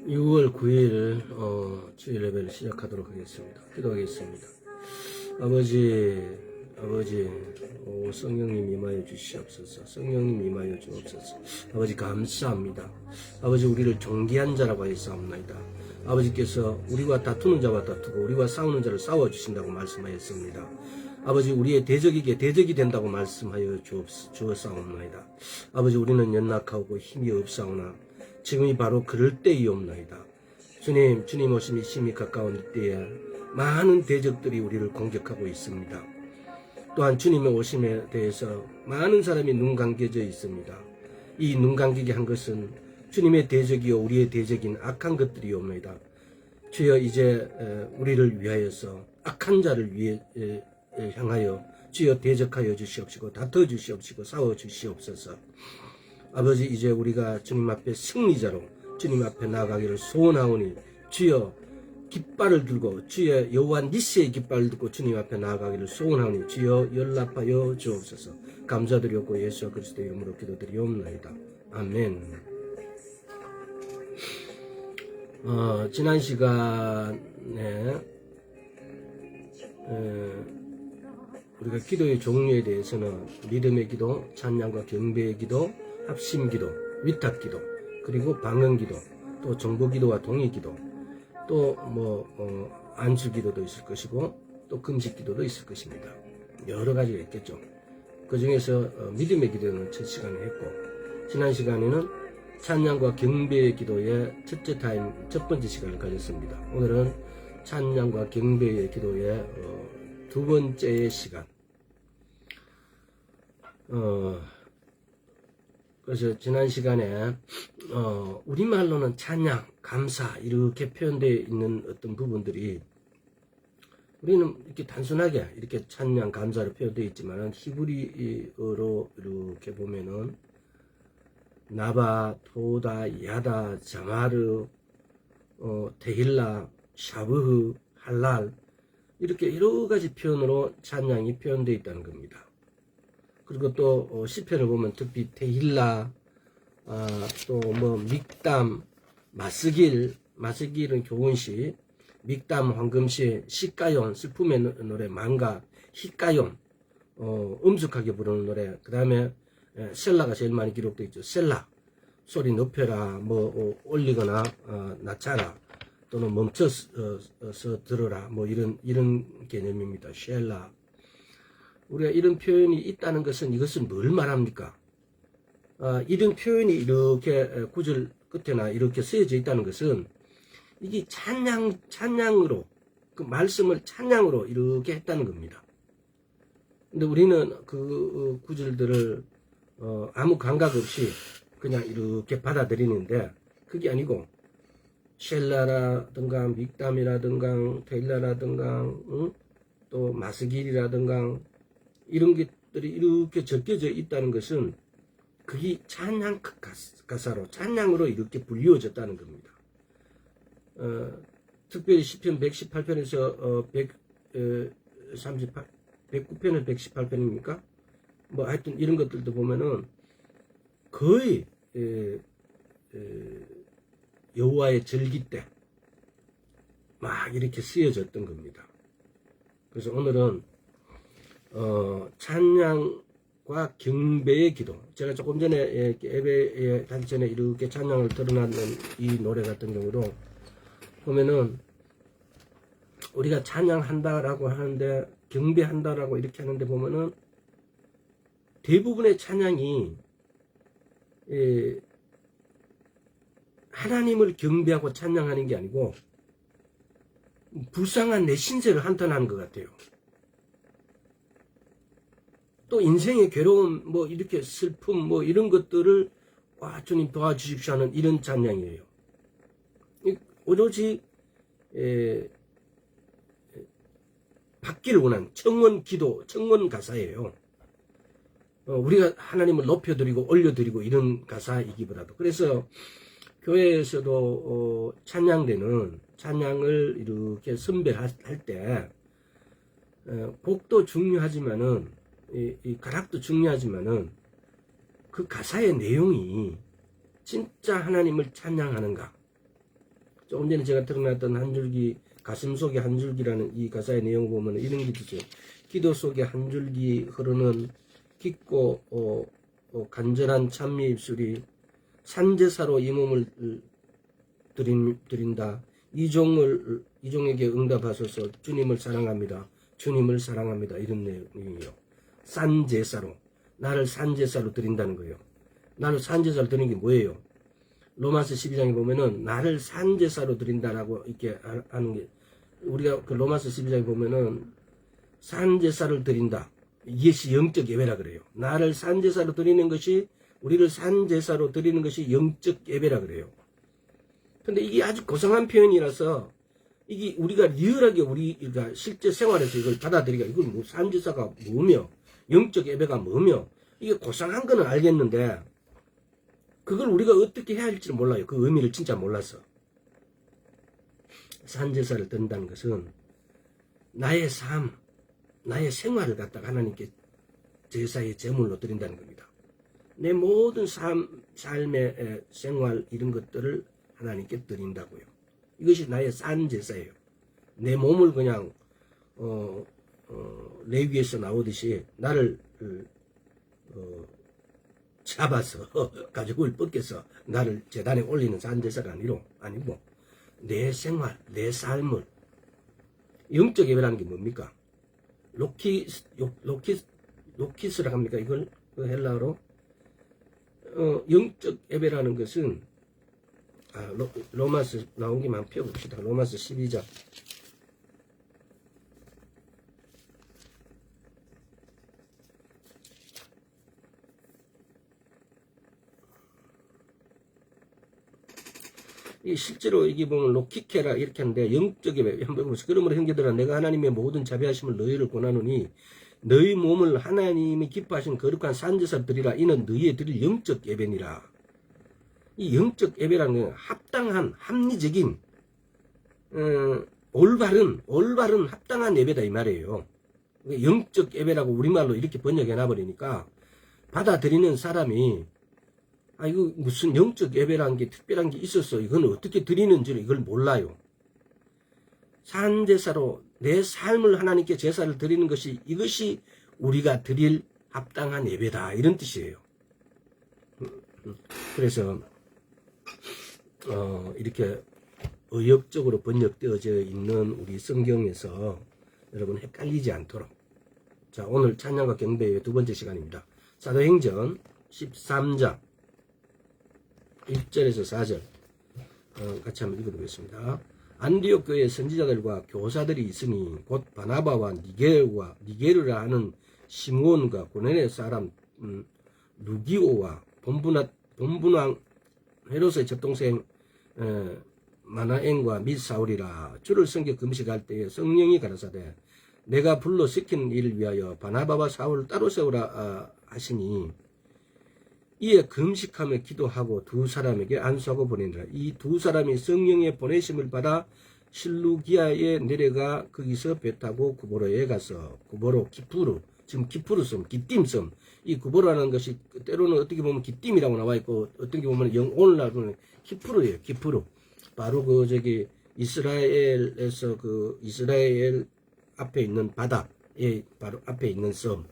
6월 9일 주일 예배를 시작하도록 하겠습니다. 기도하겠습니다. 아버지 성령님 임하여 주시옵소서. 성령님 임하여 주옵소서. 아버지 감사합니다. 아버지 우리를 존귀한 자라고 하였사옵나이다. 아버지께서 우리와 다투는 자와 다투고 우리와 싸우는 자를 싸워주신다고 말씀하였습니다. 아버지 우리의 대적에게 대적이 된다고 말씀하여 주었사옵나이다. 아버지 우리는 연약하고 힘이 없사오나 지금이 바로 그럴 때이옵나이다. 주님 오심이 심히 가까운 때에 많은 대적들이 우리를 공격하고 있습니다. 또한 주님의 오심에 대해서 많은 사람이 눈 감겨져 있습니다. 이 눈 감기게 한 것은 주님의 대적이요 우리의 대적인 악한 것들이옵나이다. 주여 이제 우리를 위하여서 악한 자를 향하여 주여 대적하여 주시옵시고 다투어 주시옵시고 싸워 주시옵소서. 아버지 이제 우리가 주님 앞에 승리자로 주님 앞에 나아가기를 소원하오니 주여 깃발을 들고 주여 여호와 니시의 깃발을 들고 주님 앞에 나아가기를 소원하오니 주여 연락하여 주옵소서. 감사드렸고 예수 그리스도 이름으로 기도드리옵나이다. 아멘. 지난 시간에 우리가 기도의 종류에 대해서는 믿음의 기도, 찬양과 경배의 기도, 합심기도, 위탁기도, 그리고 방언기도, 또 정보기도와 동의기도, 또 안수기도도 있을 것이고 또 금식기도도 있을 것입니다. 여러 가지가 있겠죠. 그 중에서 믿음의 기도는 첫 시간에 했고 지난 시간에는 찬양과 경배의 기도의 첫째 타임, 첫 번째 시간을 가졌습니다. 오늘은 찬양과 경배의 기도의 두 번째 시간. 그래서 지난 시간에 우리말로는 찬양, 감사 이렇게 표현되어 있는 어떤 부분들이 우리는 이렇게 단순하게 이렇게 찬양, 감사로 표현되어 있지만 히브리어로 이렇게 보면은 나바, 토다, 야다, 자마르, 테힐라, 샤브흐, 할랄 이렇게 여러 가지 표현으로 찬양이 표현되어 있다는 겁니다. 그리고 또 시편을 보면 특히 테힐라, 또 믹담, 마스길은 교훈시, 믹담 황금시, 시가용 슬픔의 노래 망가, 히가용 음숙하게 부르는 노래, 그 다음에 셀라가 제일 많이 기록되어 있죠. 셀라 소리 높여라, 올리거나 낮춰라, 또는 멈춰서 들어라, 이런 개념입니다. 셀라. 우리가 이런 표현이 있다는 것은 이것은 뭘 말합니까? 이런 표현이 이렇게 구절 끝에나 이렇게 쓰여져 있다는 것은 이게 찬양으로 그 말씀을 찬양으로 이렇게 했다는 겁니다. 근데 우리는 그 구절들을 아무 감각 없이 그냥 이렇게 받아들이는데 그게 아니고 쉘라라든가 믹담이라든가 테일라라든가 또 마스길이라든가 이런 것들이 이렇게 적혀져 있다는 것은 그게 찬양 가사로 찬양으로 이렇게 불리워졌다는 겁니다. 특별히 시편 118편에서 109편에서 118편입니까? 하여튼 이런 것들도 보면은 거의 여호와의 절기 때 막 이렇게 쓰여졌던 겁니다. 그래서 오늘은 찬양과 경배의 기도. 제가 조금 전에 예배에 가기 전에 이렇게 찬양을 드러나는 이 노래 같은 경우도 보면은 우리가 찬양한다라고 하는데 경배한다라고 이렇게 하는데 보면은 대부분의 찬양이 하나님을 경배하고 찬양하는 게 아니고 불쌍한 내 신세를 한탄하는 것 같아요. 또 인생의 괴로움, 이렇게 슬픔, 이런 것들을 주님 도와주십시오 하는 이런 찬양이에요. 오로지 받기를 원하는 청원 기도, 청원 가사예요. 우리가 하나님을 높여드리고 올려드리고 이런 가사이기보다도. 그래서 교회에서도 찬양대는 찬양을 이렇게 선별할 때 곡도 중요하지만은 이 가락도 중요하지만은 그 가사의 내용이 진짜 하나님을 찬양하는가? 조금 전에 제가 드러났던 한 줄기, 가슴 속에 한 줄기라는 이 가사의 내용을 보면 이런 게 있어요. 기도 속에 한 줄기 흐르는 깊고 간절한 찬미 입술이 산제사로 이 몸을 드린다. 이종에게 응답하소서. 주님을 사랑합니다. 주님을 사랑합니다. 이런 내용이에요. 산제사로. 나를 산제사로 드린다는 거예요. 나를 산제사로 드리는 게 뭐예요? 로마서 12장에 보면은 나를 산제사로 드린다라고 이렇게 하는 게, 우리가 그 로마서 12장에 보면은 산제사를 드린다. 이것이 영적 예배라 그래요. 나를 산제사로 드리는 것이, 우리를 산제사로 드리는 것이 영적 예배라 그래요. 근데 이게 아주 고상한 표현이라서 이게 우리가 리얼하게 우리가 실제 생활에서 이걸 받아들이기가, 이걸 뭐 산제사가 뭐며 영적 예배가 뭐며 이게 고상한 거는 알겠는데 그걸 우리가 어떻게 해야 할지 몰라요. 그 의미를 진짜 몰라서. 산제사를 드린다는 것은 나의 삶, 나의 생활을 갖다가 하나님께 제사의 제물로 드린다는 겁니다. 내 모든 삶의 생활 이런 것들을 하나님께 드린다고요. 이것이 나의 산제사예요. 내 몸을 그냥 레위에서 나오듯이 나를 잡아서 가죽을 벗겨서 나를 제단에 올리는 산제사가 아니고 내 생활, 내 삶을. 영적 예배라는 게 뭡니까? 로키스라고 합니까? 이걸 헬라어로 영적 예배라는 것은 로마서 나온 김에 한번 펴봅시다. 로마서 12장. 실제로 이게 보면 로키케라 이렇게 하는데 영적 예배 한번 보세요. 그러므로 형제들아 내가 하나님의 모든 자비하심을 너희를 권하노니 너희 몸을 하나님이 기뻐하신 거룩한 산제사 드리라. 이는 너희의 드릴 영적 예배니라. 이 영적 예배라는 건 합당한 합리적인 올바른 합당한 예배다 이 말이에요. 영적 예배라고 우리말로 이렇게 번역해 놔버리니까 받아들이는 사람이 이거 무슨 영적 예배라는 게 특별한 게 있었어. 이건 어떻게 드리는지를 이걸 몰라요. 산제사로 내 삶을 하나님께 제사를 드리는 것이, 이것이 우리가 드릴 합당한 예배다. 이런 뜻이에요. 그래서 이렇게 의역적으로 번역되어져 있는 우리 성경에서 여러분 헷갈리지 않도록. 자, 오늘 찬양과 경배의 두 번째 시간입니다. 사도행전 13장 1절에서 4절 같이 한번 읽어보겠습니다. 안디옥 교회 선지자들과 교사들이 있으니 곧 바나바와 니게르라 하는 시므온과 고레네 사람 루기오와 본분왕 헤롯의 첩동생 마나엔과 및 사울이라. 주를 섬겨 금식할 때에 성령이 가라사대 내가 불러 시키는 일을 위하여 바나바와 사울을 따로 세우라 하시니 이에 금식하며 기도하고 두 사람에게 안수하고 보내니라. 이 두 사람이 성령의 보내심을 받아 실루기아에 내려가 거기서 배 타고 구보로에 가서 구보로 기프루, 지금 기프루섬, 기띔섬. 이 구보로라는 것이 때로는 어떻게 보면 기띔이라고 나와 있고 어떻게 보면 오늘날은 기프루예요. 기프루. 바로 이스라엘에서 이스라엘 앞에 있는 바다에 바로 앞에 있는 섬.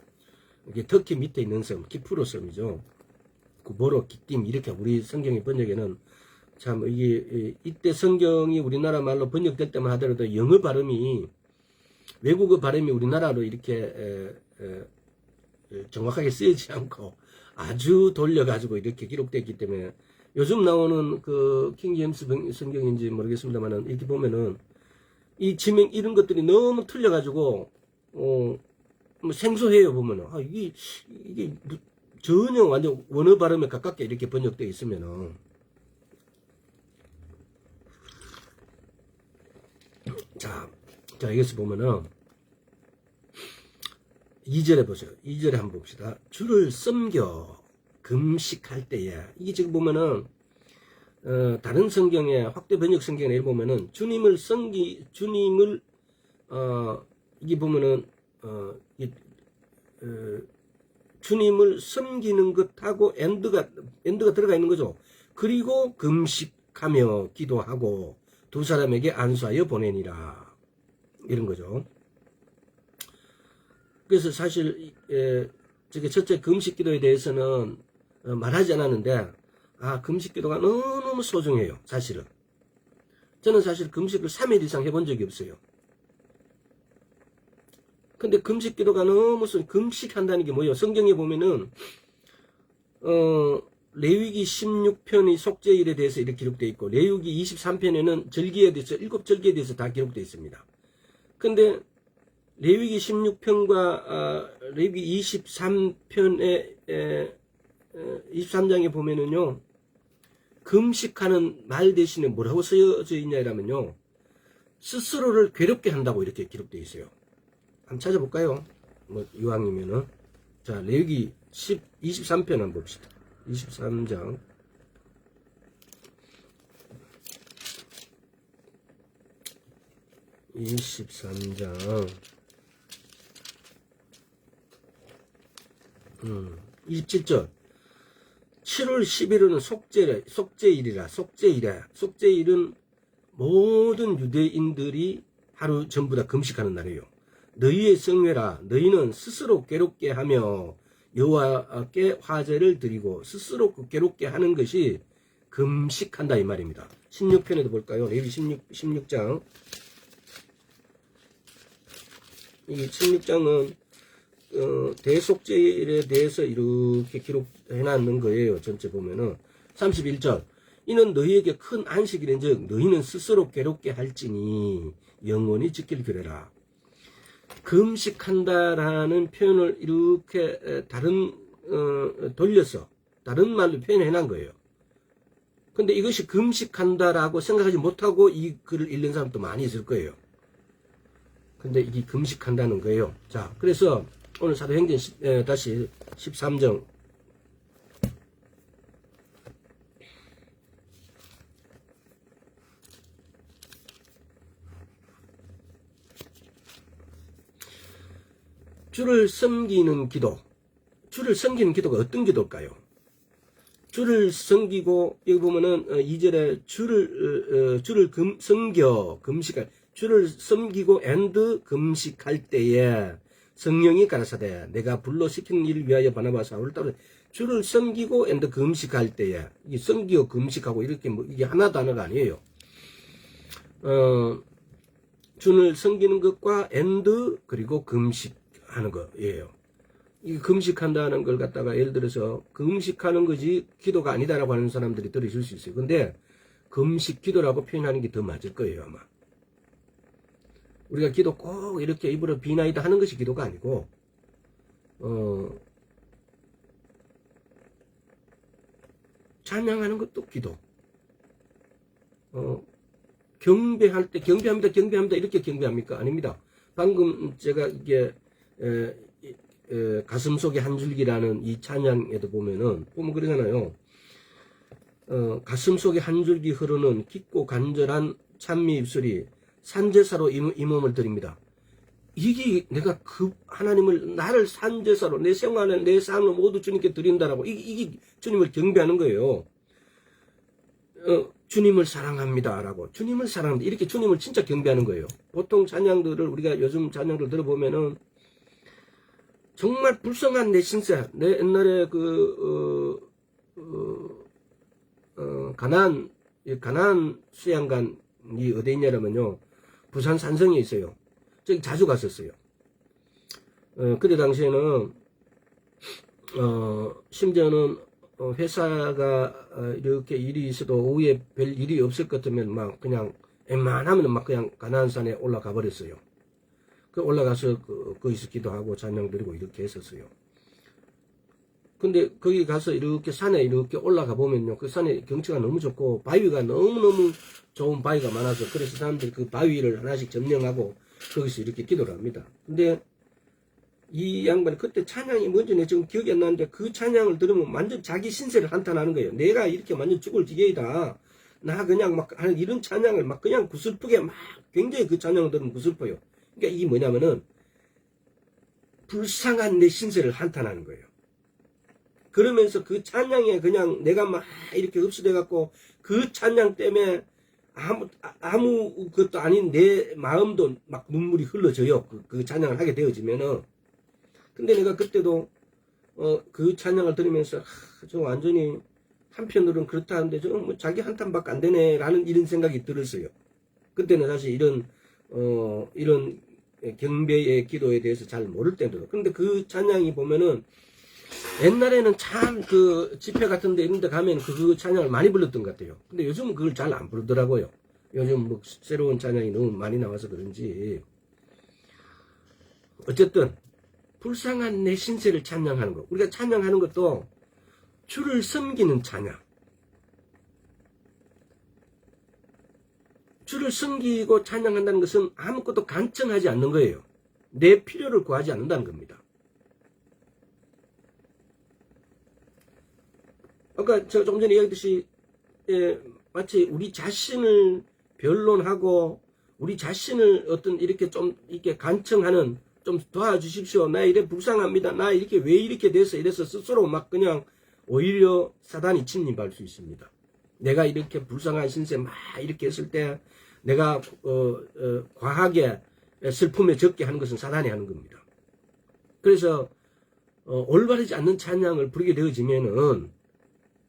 이게 터키 밑에 있는 섬, 기프루 섬이죠. 구보로, 기띔 이렇게 우리 성경의 번역에는 참 이때 성경이 우리나라 말로 번역될 때만 하더라도 영어 발음이 외국어 발음이 우리나라로 이렇게 정확하게 쓰이지 않고 아주 돌려가지고 이렇게 기록됐기 때문에 요즘 나오는 킹제임스 성경인지 모르겠습니다만은 이렇게 보면은 이 지명 이런 것들이 너무 틀려가지고 뭐 생소해요. 보면은 이게 전혀 완전 원어 발음에 가깝게 이렇게 번역되어 있으면은 자 여기서 보면은 2절에 보세요. 2절에 한번 봅시다. 주를 섬겨 금식할 때에 이게 지금 보면은 다른 성경에 확대 번역 성경에 이렇게 보면은 주님을 이게 보면은 주님을 섬기는 것하고 엔드가 들어가 있는 거죠. 그리고 금식하며 기도하고 두 사람에게 안수하여 보내니라. 이런 거죠. 그래서 사실 저게 첫째 금식 기도에 대해서는 말하지 않았는데 금식 기도가 너무 소중해요. 사실은. 저는 사실 금식을 3일 이상 해본 적이 없어요. 근데 금식 기도가 너무 금식한다는 게 뭐예요? 성경에 보면은 레위기 16편이 속죄일에 대해서 이렇게 기록되어 있고 레위기 23편에는 절기에 대해서 7절기에 대해서 다 기록되어 있습니다. 근데 레위기 16편과 레위기 23편에 23장에 보면은요. 금식하는 말 대신에 뭐라고 쓰여져 있냐면요. 스스로를 괴롭게 한다고 이렇게 기록되어 있어요. 한번 찾아볼까요? 뭐 이왕이면은 자, 레위기 23편 한번 봅시다. 23장 27절 7월 11일은 속죄일이라. 속죄일은 모든 유대인들이 하루 전부 다 금식하는 날이에요. 너희의 성회라. 너희는 스스로 괴롭게 하며 여호와께 화제를 드리고 스스로 괴롭게 하는 것이 금식한다 이 말입니다. 16편에도 볼까요? 레위기 16장. 이 16장은 대속죄일에 대해서 이렇게 기록해놨는 거예요. 전체 보면은 31절 이는 너희에게 큰 안식일인즉 너희는 스스로 괴롭게 할지니 영원히 지킬 규례라. 금식한다라는 표현을 이렇게 돌려서 다른 말로 표현해놓은 거예요. 근데 이것이 금식한다라고 생각하지 못하고 이 글을 읽는 사람도 많이 있을 거예요. 근데 이게 금식한다는 거예요. 자, 그래서 오늘 사도행전 다시 13장 주를 섬기는 기도. 주를 섬기는 기도가 어떤 기도일까요? 주를 섬기고 여기 보면은 2절에 주를 섬겨 금식할 주를 섬기고 금식할 때에 성령이 가라사대 내가 불러 시키는 일을 위하여 바나바와 사울을 따라 주를 섬기고 금식할 때에 이 섬기고 금식하고 이렇게 뭐 이게 하나 단어가 아니에요. 주를 섬기는 것과 그리고 금식하는 거예요. 이 금식한다는 걸 갖다가 예를 들어서 금식하는 거지 기도가 아니다라고 하는 사람들이 들으실 수 있어요. 근데 금식 기도라고 표현하는 게 더 맞을 거예요 아마. 우리가 기도 꼭 이렇게 입으로 비나이다 하는 것이 기도가 아니고 찬양하는 것도 기도. 경배할 때 경배합니다 이렇게 경배합니까? 아닙니다. 방금 제가 이게 가슴 속에 한 줄기라는 이 찬양에도 보면 그러잖아요. 가슴 속에 한 줄기 흐르는 깊고 간절한 찬미 입술이 산제사로 이 몸을 드립니다. 이게 내가 하나님을 나를 산제사로 내 생활을 내 삶을 모두 주님께 드린다라고 이게 주님을 경배하는 거예요. 주님을 사랑합니다라고 주님을 사랑합니다. 이렇게 주님을 진짜 경배하는 거예요. 보통 찬양들을 우리가 요즘 찬양들 들어보면은 정말 불쌍한 내 신세, 내 옛날에 가나안 수양관이 어디 있냐면요. 부산 산성에 있어요. 저기 자주 갔었어요. 그때 당시에는, 심지어는, 회사가 이렇게 일이 있어도 오후에 별 일이 없을 것 같으면 막 그냥 웬만하면 막 그냥 가나안산에 올라가 버렸어요. 올라가서 거기서 기도하고 찬양 드리고 이렇게 했었어요. 근데 거기 가서 이렇게 산에 이렇게 올라가 보면요. 그 산에 경치가 너무 좋고 바위가 너무너무 좋은 바위가 많아서 그래서 사람들이 그 바위를 하나씩 점령하고 거기서 이렇게 기도를 합니다. 근데 이 양반이 그때 찬양이 뭔지 내 지금 기억이 안 나는데 그 찬양을 들으면 완전 자기 신세를 한탄하는 거예요. 내가 이렇게 완전 죽을 지경이다. 나 그냥 막 하는 이런 찬양을 막 그냥 구슬프게 막 굉장히 그 찬양을 들으면 구슬퍼요. 그러니까 이게 뭐냐면은 불쌍한 내 신세를 한탄하는 거예요. 그러면서 그 찬양에 그냥 내가 막 이렇게 흡수돼 갖고 그 찬양 때문에 아무 것도 아닌 내 마음도 막 눈물이 흘러져요. 그 찬양을 하게 되어지면은. 근데 내가 그때도 그 찬양을 들으면서 저 완전히 한편으로는 그렇다 하는데 저 뭐 자기 한탄밖에 안 되네 라는 이런 생각이 들었어요. 그때는 사실 이런 경배의 기도에 대해서 잘 모를 때도. 그런데 그 찬양이 보면은 옛날에는 참 그 집회 같은 데 이런 데 가면 그 찬양을 많이 불렀던 것 같아요. 근데 요즘은 그걸 잘 안 부르더라고요. 요즘 뭐 새로운 찬양이 너무 많이 나와서 그런지. 어쨌든 불쌍한 내 신세를 찬양하는 거. 우리가 찬양하는 것도 주를 섬기는 찬양. 주를 섬기고 찬양한다는 것은 아무것도 간청하지 않는 거예요. 내 필요를 구하지 않는다는 겁니다. 아까 제가 조금 전에 이야기했듯이 마치 우리 자신을 변론하고 우리 자신을 어떤 이렇게 좀 이렇게 간청하는 좀 도와주십시오. 나 이래 불쌍합니다. 나 이렇게 왜 이렇게 돼서 이래서 스스로 막 그냥 오히려 사단이 침입할 수 있습니다. 내가 이렇게 불쌍한 신세 막 이렇게 했을 때 내가 과하게 슬픔에 적게 하는 것은 사단이 하는 겁니다. 그래서 올바르지 않는 찬양을 부르게 되어지면은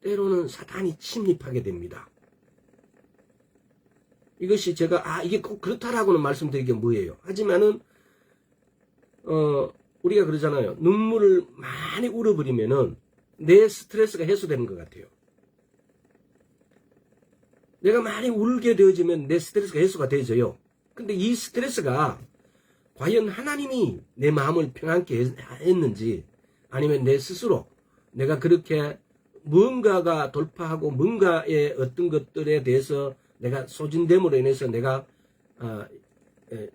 때로는 사단이 침입하게 됩니다. 이것이 제가 이게 꼭 그렇다라고는 말씀드리기 뭐예요. 하지만은 우리가 그러잖아요. 눈물을 많이 울어버리면은 내 스트레스가 해소되는 것 같아요. 내가 많이 울게 되어지면 내 스트레스가 해소가 되어져요. 근데 이 스트레스가 과연 하나님이 내 마음을 평안케 했는지 아니면 내 스스로 내가 그렇게 뭔가가 돌파하고 뭔가의 어떤 것들에 대해서 내가 소진됨으로 인해서 내가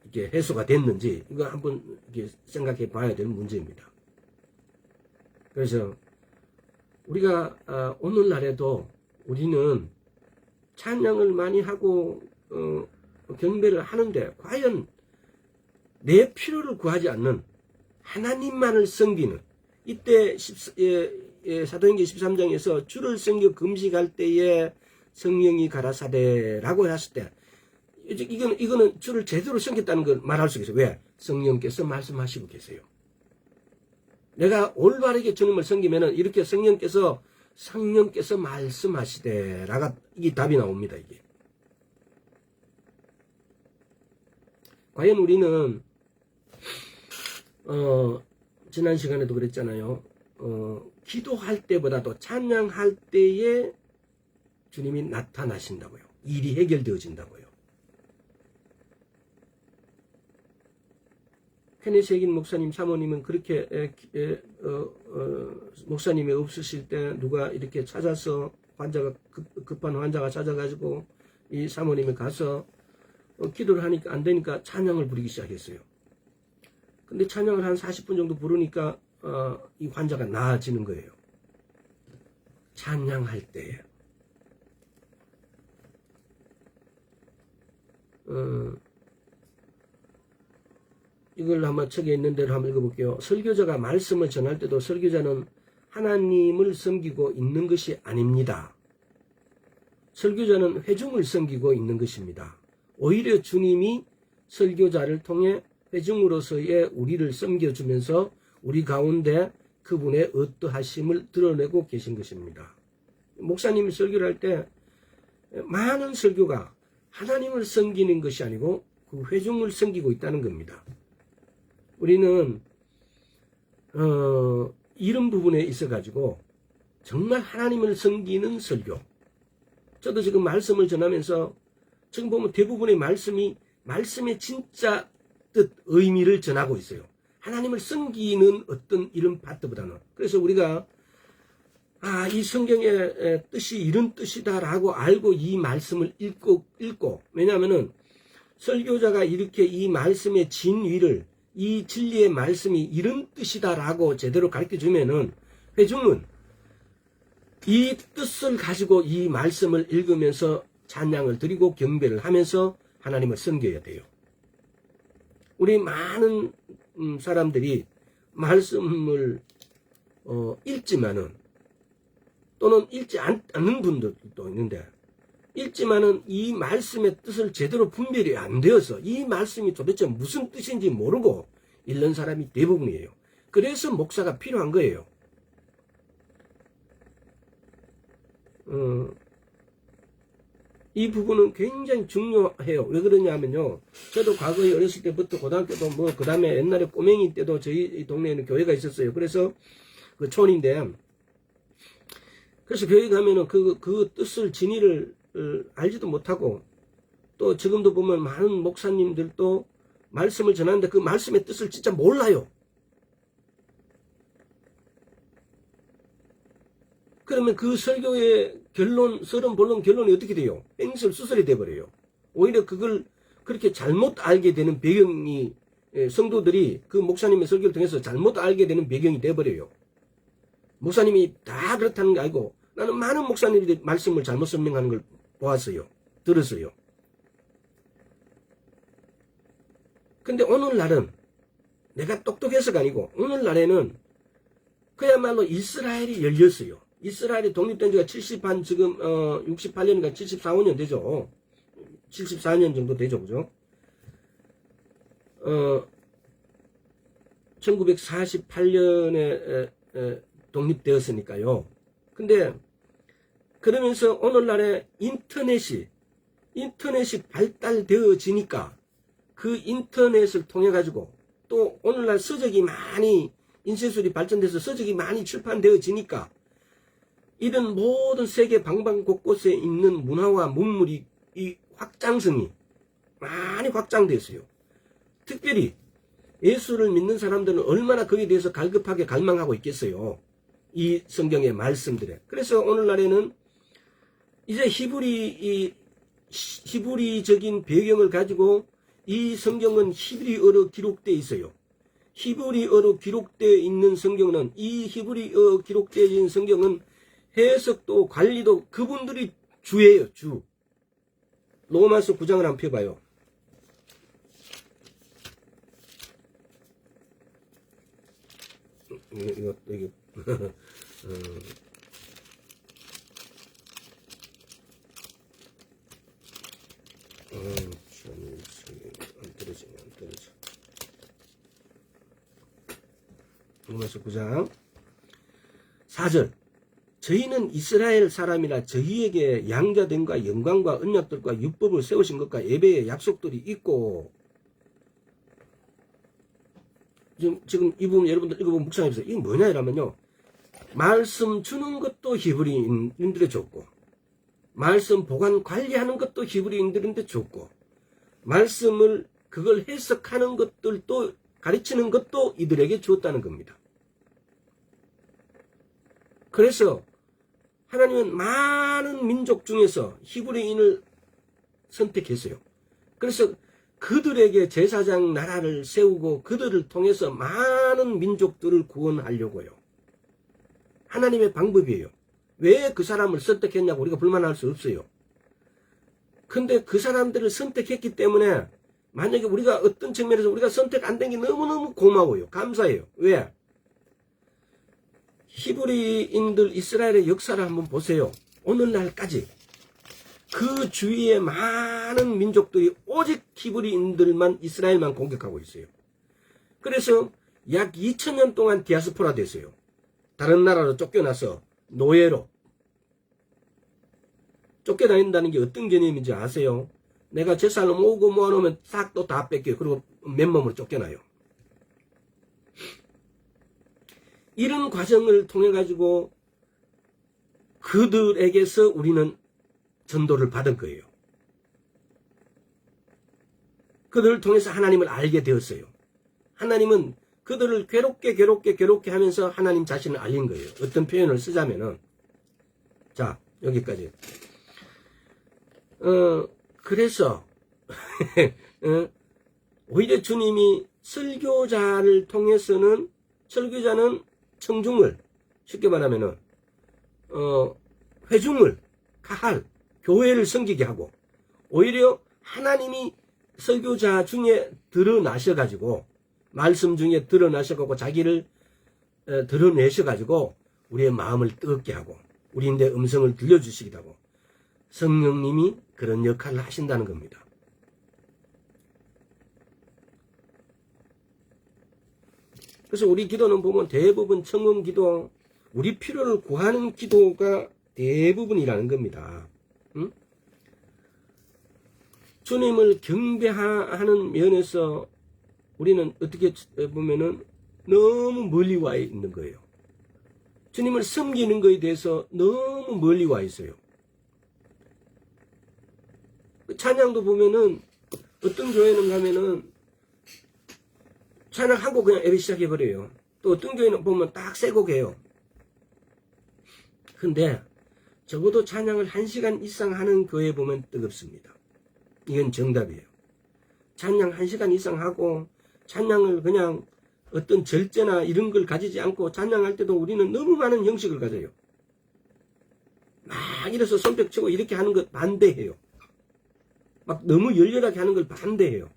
이게 해소가 됐는지 이거 한번 이렇게 생각해 봐야 되는 문제입니다. 그래서 우리가 오늘날에도 우리는 찬양을 많이 하고 경배를 하는데 과연 내 필요를 구하지 않는 하나님만을 섬기는 이때 사도행전 13장에서 주를 섬겨 금식할 때에 성령이 가라사대라고 했을 때 이거는 주를 제대로 섬겼다는 걸 말할 수 있어요. 왜? 성령께서 말씀하시고 계세요. 내가 올바르게 주님을 섬기면은 이렇게 성령께서 말씀하시되라가 이게 답이 나옵니다. 이게 과연 우리는 지난 시간에도 그랬잖아요. 기도할 때보다도 찬양할 때에 주님이 나타나신다고요. 일이 해결되어진다고요. 케네시에긴 목사님, 사모님은 그렇게 목사님이 없으실 때 누가 이렇게 찾아서 환자가 급한 환자가 찾아가지고 이 사모님이 가서 기도를 하니까 안 되니까 찬양을 부르기 시작했어요. 근데 찬양을 한 40분 정도 부르니까 이 환자가 나아지는 거예요. 찬양할 때에. 이걸 한번 책에 있는 대로 한번 읽어볼게요. 설교자가 말씀을 전할 때도 설교자는 하나님을 섬기고 있는 것이 아닙니다. 설교자는 회중을 섬기고 있는 것입니다. 오히려 주님이 설교자를 통해 회중으로서의 우리를 섬겨주면서 우리 가운데 그분의 어떠하심을 드러내고 계신 것입니다. 목사님이 설교를 할 때 많은 설교가 하나님을 섬기는 것이 아니고 그 회중을 섬기고 있다는 겁니다. 우리는 이런 부분에 있어 가지고 정말 하나님을 섬기는 설교. 저도 지금 말씀을 전하면서 지금 보면 대부분의 말씀의 진짜 뜻, 의미를 전하고 있어요. 하나님을 섬기는 어떤 이런 파트보다는. 그래서 우리가 이 성경의 뜻이 이런 뜻이다라고 알고 이 말씀을 읽고 왜냐하면은 설교자가 이렇게 이 말씀의 진위를 이 진리의 말씀이 이런 뜻이다라고 제대로 가르쳐 주면은 회중은 이 뜻을 가지고 이 말씀을 읽으면서 찬양을 드리고 경배를 하면서 하나님을 섬겨야 돼요. 우리 많은 사람들이 말씀을 읽지만은 또는 읽지 않는 분들도 있는데, 읽지만은 이 말씀의 뜻을 제대로 분별이 안 되어서 이 말씀이 도대체 무슨 뜻인지 모르고 읽는 사람이 대부분이에요. 그래서 목사가 필요한 거예요. 이 부분은 굉장히 중요해요. 왜 그러냐면요. 저도 과거에 어렸을 때부터 고등학교도 그 다음에 옛날에 꼬맹이 때도 저희 동네에는 교회가 있었어요. 그래서 그 촌인데, 그래서 교회 가면은 그 뜻을 진의를 알지도 못하고, 또 지금도 보면 많은 목사님들도 말씀을 전하는데 그 말씀의 뜻을 진짜 몰라요. 그러면 그 설교의 결론, 본론 결론이 어떻게 돼요? 뺑설수설이 돼버려요. 오히려 그걸 그렇게 잘못 알게 되는 배경이, 성도들이 그 목사님의 설교를 통해서 잘못 알게 되는 배경이 돼버려요. 목사님이 다 그렇다는 게 아니고, 나는 많은 목사님들이 말씀을 잘못 설명하는 걸 보았어요. 들었어요. 근데 오늘날은 내가 똑똑해서가 아니고, 오늘날에는 그야말로 이스라엘이 열렸어요. 이스라엘이 독립된 지가 68년인가 74, 5년 되죠. 74년 정도 되죠. 그죠? 1948년에 독립되었으니까요. 근데 그러면서 오늘날에 인터넷이 발달되어지니까 그 인터넷을 통해 가지고, 또 오늘날 서적이 많이, 인쇄술이 발전돼서 서적이 많이 출판되어지니까 이런 모든 세계 방방 곳곳에 있는 문화와 문물이 이 확장성이 많이 확장됐어요. 특별히 예수를 믿는 사람들은 얼마나 거기에 대해서 갈급하게 갈망하고 있겠어요. 이 성경의 말씀들에. 그래서 오늘날에는 이제 히브리적인 배경을 가지고 이 성경은 히브리어로 기록되어 있어요. 히브리어로 기록되어 있는 성경은, 이 히브리어 기록되어 있는 성경은 해석도 관리도 그분들이 주예요. 주. 로마서 9장을 한번 펴봐요. 이거 안 떨어져. 로마서 9장 4절. 저희는 이스라엘 사람이라 저희에게 양자됨과 영광과 언약들과 율법을 세우신 것과 예배의 약속들이 있고, 지금 이 부분 여러분들 읽어보면 묵상해보세요. 이게 뭐냐 이러면요, 말씀 주는 것도 히브리인들에 줬고, 말씀 보관 관리하는 것도 히브리인들인데 줬고, 말씀을 그걸 해석하는 것들도 가르치는 것도 이들에게 주었다는 겁니다. 그래서 하나님은 많은 민족 중에서 히브리인을 선택했어요. 그래서 그들에게 제사장 나라를 세우고 그들을 통해서 많은 민족들을 구원하려고요. 하나님의 방법이에요. 왜 그 사람을 선택했냐고 우리가 불만할 수 없어요. 근데 그 사람들을 선택했기 때문에 만약에 우리가 어떤 측면에서 우리가 선택 안 된 게 너무너무 고마워요. 감사해요. 왜? 히브리인들 이스라엘의 역사를 한번 보세요. 오늘날까지 그 주위에 많은 민족들이 오직 히브리인들만, 이스라엘만 공격하고 있어요. 그래서 약 2000년 동안 디아스포라 됐어요. 다른 나라로 쫓겨나서 노예로 쫓겨다닌다는 게 어떤 개념인지 아세요? 내가 재산을 모아놓으면 싹 또 다 뺏겨요. 그리고 맨몸으로 쫓겨나요. 이런 과정을 통해 가지고 그들에게서 우리는 전도를 받은 거예요. 그들을 통해서 하나님을 알게 되었어요. 하나님은 그들을 괴롭게 하면서 하나님 자신을 알린 거예요. 어떤 표현을 쓰자면은, 자, 여기까지. 그래서 오히려 주님이 설교자를 통해서는, 설교자는 청중을, 쉽게 말하면은 회중을, 가할, 교회를 섬기게 하고, 오히려 하나님이 설교자 중에 드러나셔가지고, 말씀 중에 드러나셔가지고 자기를 드러내셔가지고 우리의 마음을 뜨겁게 하고 우리 내 음성을 들려주시기도 하고 성령님이 그런 역할을 하신다는 겁니다. 그래서 우리 기도는 보면 대부분 청음 기도, 우리 필요를 구하는 기도가 대부분이라는 겁니다. 응? 주님을 경배하는 면에서 우리는 어떻게 보면은 너무 멀리 와 있는 거예요. 주님을 섬기는 것에 대해서 너무 멀리 와 있어요. 찬양도 보면은 어떤 교회는 가면은 찬양하고 그냥 예배 시작해버려요. 또 어떤 교회는 보면 딱 새 곡 해요. 근데 적어도 찬양을 1시간 이상 하는 교회 보면 뜨겁습니다. 이건 정답이에요. 찬양 1시간 이상 하고 찬양을 그냥 어떤 절제나 이런 걸 가지지 않고 찬양할 때도 우리는 너무 많은 형식을 가져요. 막 이래서 손뼉 치고 이렇게 하는 것 반대해요. 막 너무 열렬하게 하는 걸 반대해요.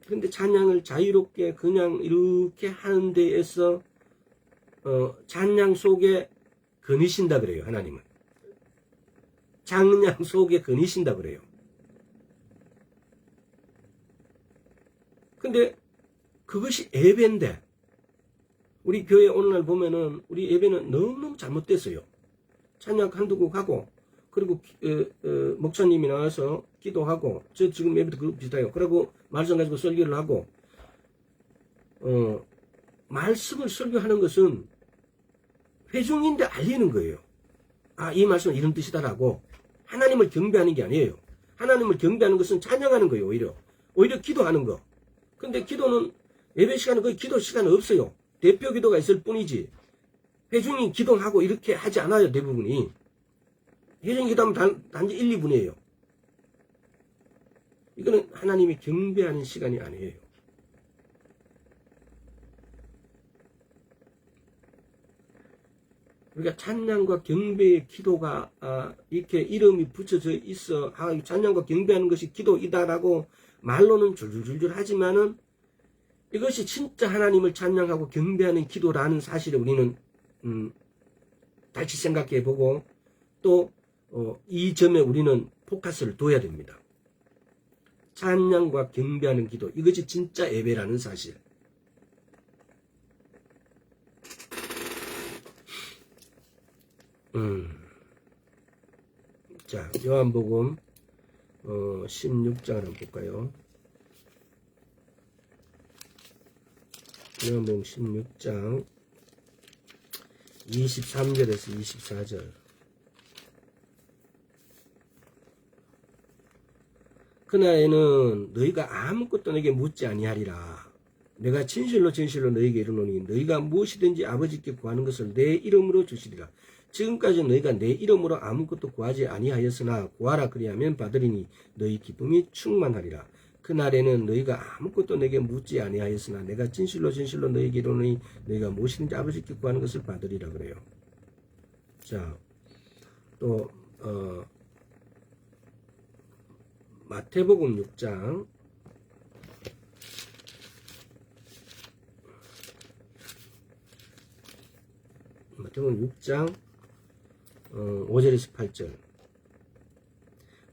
근데 찬양을 자유롭게 그냥 이렇게 하는 데에서 찬양 속에 거니신다 그래요. 하나님은. 찬양 속에 거니신다 그래요. 근데 그것이 예배인데 우리 교회 오늘날 보면은 우리 예배는 너무너무 잘못됐어요. 찬양 한두 곡 하고 그리고 목사님이 나와서 기도하고 저 지금 예배도 그거 비슷해요. 그리고 말씀 가지고 설교를 하고 말씀을 설교하는 것은 회중인데 알리는 거예요. 아, 이 말씀은 이런 뜻이다라고. 하나님을 경배하는 게 아니에요. 하나님을 경배하는 것은 찬양하는 거예요. 오히려 기도하는 거. 근데 기도는 예배 시간은 거의 기도 시간 없어요. 대표 기도가 있을 뿐이지 회중이 기도하고 이렇게 하지 않아요. 대부분이. 회중 기도하면 단지 1, 2분이에요. 이거는 하나님이 경배하는 시간이 아니에요. 우리가 찬양과 경배의 기도가 이렇게 이름이 붙여져 있어 찬양과 경배하는 것이 기도이다라고 말로는 줄줄줄 하지만은 이것이 진짜 하나님을 찬양하고 경배하는 기도라는 사실을 우리는 다시 생각해 보고 또 이 점에 우리는 포커스를 둬야 됩니다. 찬양과 경배하는 기도, 이것이 진짜 예배라는 사실. 자, 요한복음 16장을 한번 볼까요? 요한복음 16장 23절에서 24절. 그날에는 너희가 아무것도 내게 묻지 아니하리라. 내가 진실로 진실로 너희에게 이르노니 너희가 무엇이든지 아버지께 구하는 것을 내 이름으로 주시리라. 지금까지 너희가 내 이름으로 아무것도 구하지 아니하였으나 구하라 그리하면 받으리니 너희 기쁨이 충만하리라. 그날에는 너희가 아무것도 내게 묻지 아니하였으나 내가 진실로 진실로 너희에게 이르노니 너희가 무엇이든지 아버지께 구하는 것을 받으리라 그래요. 자, 또 마태복음 6장 마태복음 6장 5절에서 8절.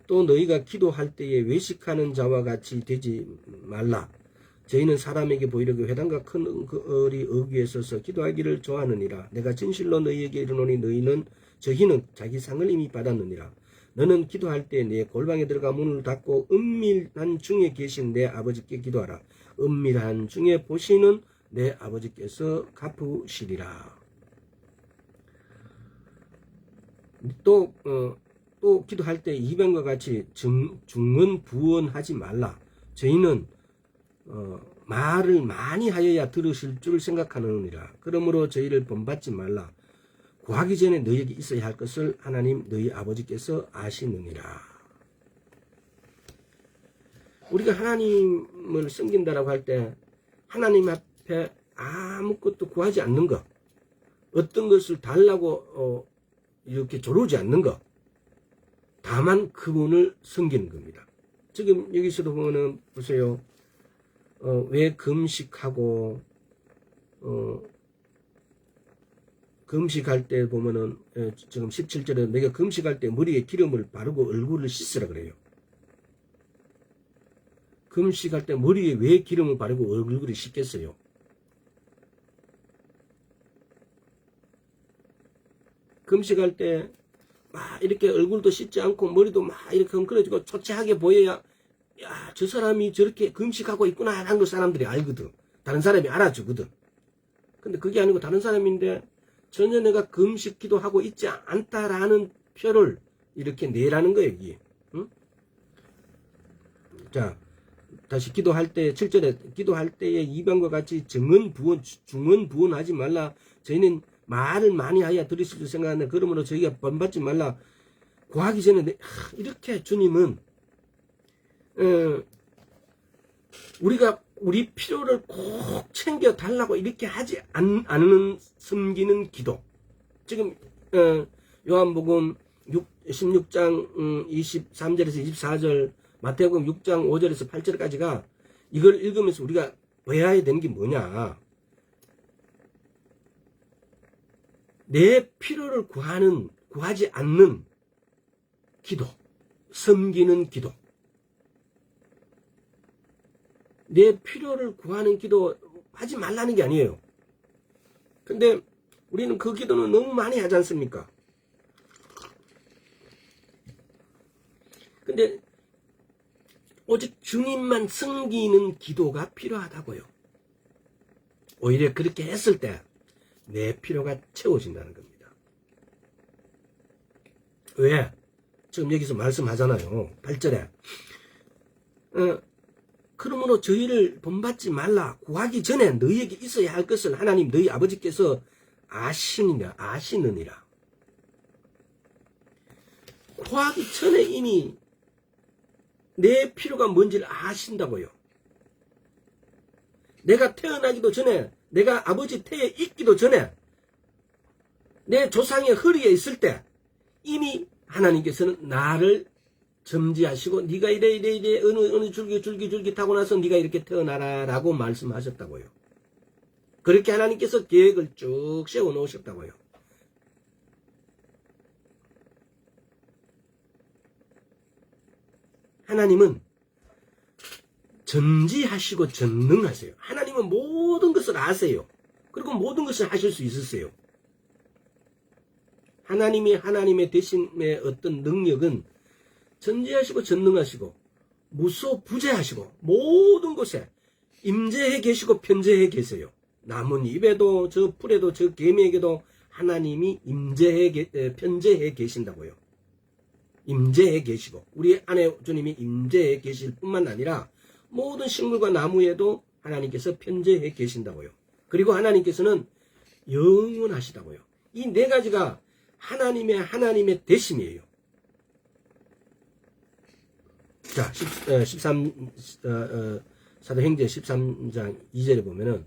또 너희가 기도할 때에 외식하는 자와 같이 되지 말라. 저희는 사람에게 보이려고 회당과 큰 거리 어귀에 서서 기도하기를 좋아하느니라. 내가 진실로 너희에게 이르노니 저희는 자기 상을 이미 받았느니라. 너는 기도할 때 내 골방에 들어가 문을 닫고 은밀한 중에 계신 내 아버지께 기도하라. 은밀한 중에 보시는 내 아버지께서 갚으시리라. 또 기도할 때 이방과 같이 중언 부언하지 말라. 저희는 말을 많이 하여야 들으실 줄 생각하느니라. 그러므로 저희를 본받지 말라. 구하기 전에 너희에게 있어야 할 것을 하나님 너희 아버지께서 아시느니라. 우리가 하나님을 섬긴다라고 할 때 하나님 앞에 아무것도 구하지 않는 것, 어떤 것을 달라고 이렇게 조르지 않는 것, 다만 그분을 섬기는 겁니다. 지금 여기서도 보면은 보세요. 왜 금식하고 금식할 때 보면은 지금 17절에 내가 금식할 때 머리에 기름을 바르고 얼굴을 씻으라 그래요. 금식할 때 머리에 왜 기름을 바르고 얼굴을 씻겠어요? 금식할 때 막 이렇게 얼굴도 씻지 않고 머리도 막 이렇게 헝클어지고 초췌하게 보여야 야, 저 사람이 저렇게 금식하고 있구나 하는 걸 사람들이 알거든. 다른 사람이 알아주거든. 근데 그게 아니고 다른 사람인데 전혀 내가 금식 기도하고 있지 않다라는 표를 이렇게 내라는 거예요, 여기. 응? 자, 다시 기도할 때 7절에 기도할 때에 이방과 같이 중언부언하지 말라. 저희는 말을 많이 하여 들으실 줄 생각하는데 그러므로 저희가 번받지 말라. 구하기 전에 이렇게 주님은 우리가 우리 필요를 꼭 챙겨 달라고 이렇게 하지 않는 섬기는 기도. 지금 요한복음 16장 23절에서 24절, 마태복음 6장 5절에서 8절까지가 이걸 읽으면서 우리가 배워야 되는 게 뭐냐. 내 필요를 구하지 않는 기도, 섬기는 기도. 내 필요를 구하는 기도 하지 말라는 게 아니에요. 근데 우리는 그 기도는 너무 많이 하지 않습니까? 근데 오직 주님만 섬기는 기도가 필요하다고요. 오히려 그렇게 했을 때 내 필요가 채워진다는 겁니다. 왜? 지금 여기서 말씀하잖아요. 8절에 그러므로 저희를 본받지 말라. 구하기 전에 너희에게 있어야 할 것을 하나님 너희 아버지께서 아시느니라. 구하기 전에 이미 내 필요가 뭔지를 아신다고요. 내가 태어나기도 전에, 내가 아버지 태에 있기도 전에, 내 조상의 허리에 있을 때 이미 하나님께서는 나를 점지하시고 네가 이래 어느 줄기 타고 나서 네가 이렇게 태어나라 라고 말씀하셨다고요. 그렇게 하나님께서 계획을 쭉 세워 놓으셨다고요. 하나님은 전지하시고 전능하세요. 하나님은 모든 것을 아세요. 그리고 모든 것을 하실 수 있으세요. 하나님이 하나님의 대신의 어떤 능력은 전지하시고 전능하시고 무소부재하시고 모든 곳에 임재해 계시고 편재해 계세요. 나뭇잎에도 저 풀에도 저 개미에게도 하나님이 편재해 계신다고요. 임재해 계시고 우리 안에 주님이 임재해 계실 뿐만 아니라 모든 식물과 나무에도 하나님께서 편재해 계신다고요. 그리고 하나님께서는 영원하시다고요. 이 네 가지가 하나님의 대신이에요. 자, 사도행전 13장 2절에 보면은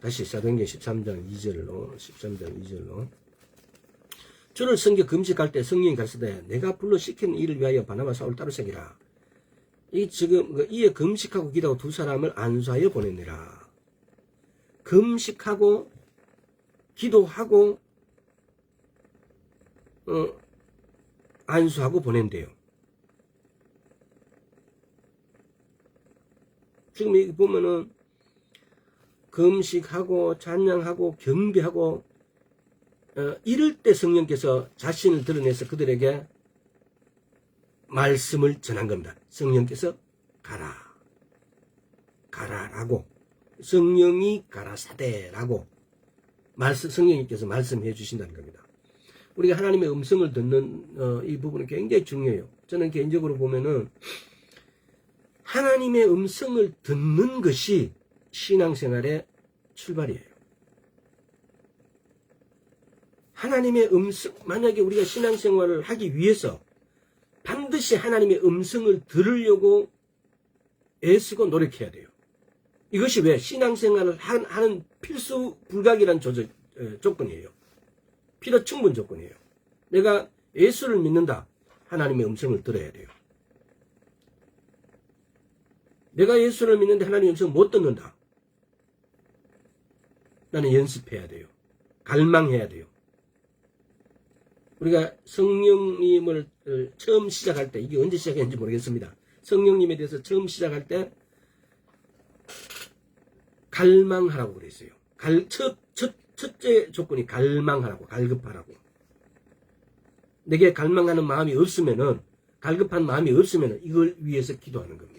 다시 사도행전 13장 2절로 주를 섬겨 금식할 때 성령이 가르치되 내가 불러 시킨 일을 위하여 바나바 사울 따로 새기라. 이 지금 이에 금식하고 기도하고 두 사람을 안수하여 보내니라. 금식하고 기도하고 안수하고 보낸대요. 지금 여기 보면은 금식하고 찬양하고 경배하고 이럴 때 성령께서 자신을 드러내서 그들에게 말씀을 전한 겁니다. 성령께서 가라라고 성령이 가라사대라고 성령님께서 말씀해 주신다는 겁니다. 우리가 하나님의 음성을 듣는 이 부분은 굉장히 중요해요. 저는 개인적으로 보면은 하나님의 음성을 듣는 것이 신앙생활의 출발이에요. 하나님의 음성, 만약에 우리가 신앙생활을 하기 위해서 반드시 하나님의 음성을 들으려고 애쓰고 노력해야 돼요. 이것이 왜 신앙생활을 하는 필수 불가결한 조건이에요. 필요 충분 조건이에요. 내가 예수를 믿는다. 하나님의 음성을 들어야 돼요. 내가 예수를 믿는데 하나님의 음성을 못 듣는다. 나는 연습해야 돼요. 갈망해야 돼요. 우리가 성령님을 처음 시작할 때, 이게 언제 시작했는지 모르겠습니다. 성령님에 대해서 처음 시작할 때 갈망하라고 그랬어요. 첫째 조건이 갈망하라고, 갈급하라고. 내게 갈망하는 마음이 없으면은, 갈급한 마음이 없으면은 이걸 위해서 기도하는 겁니다.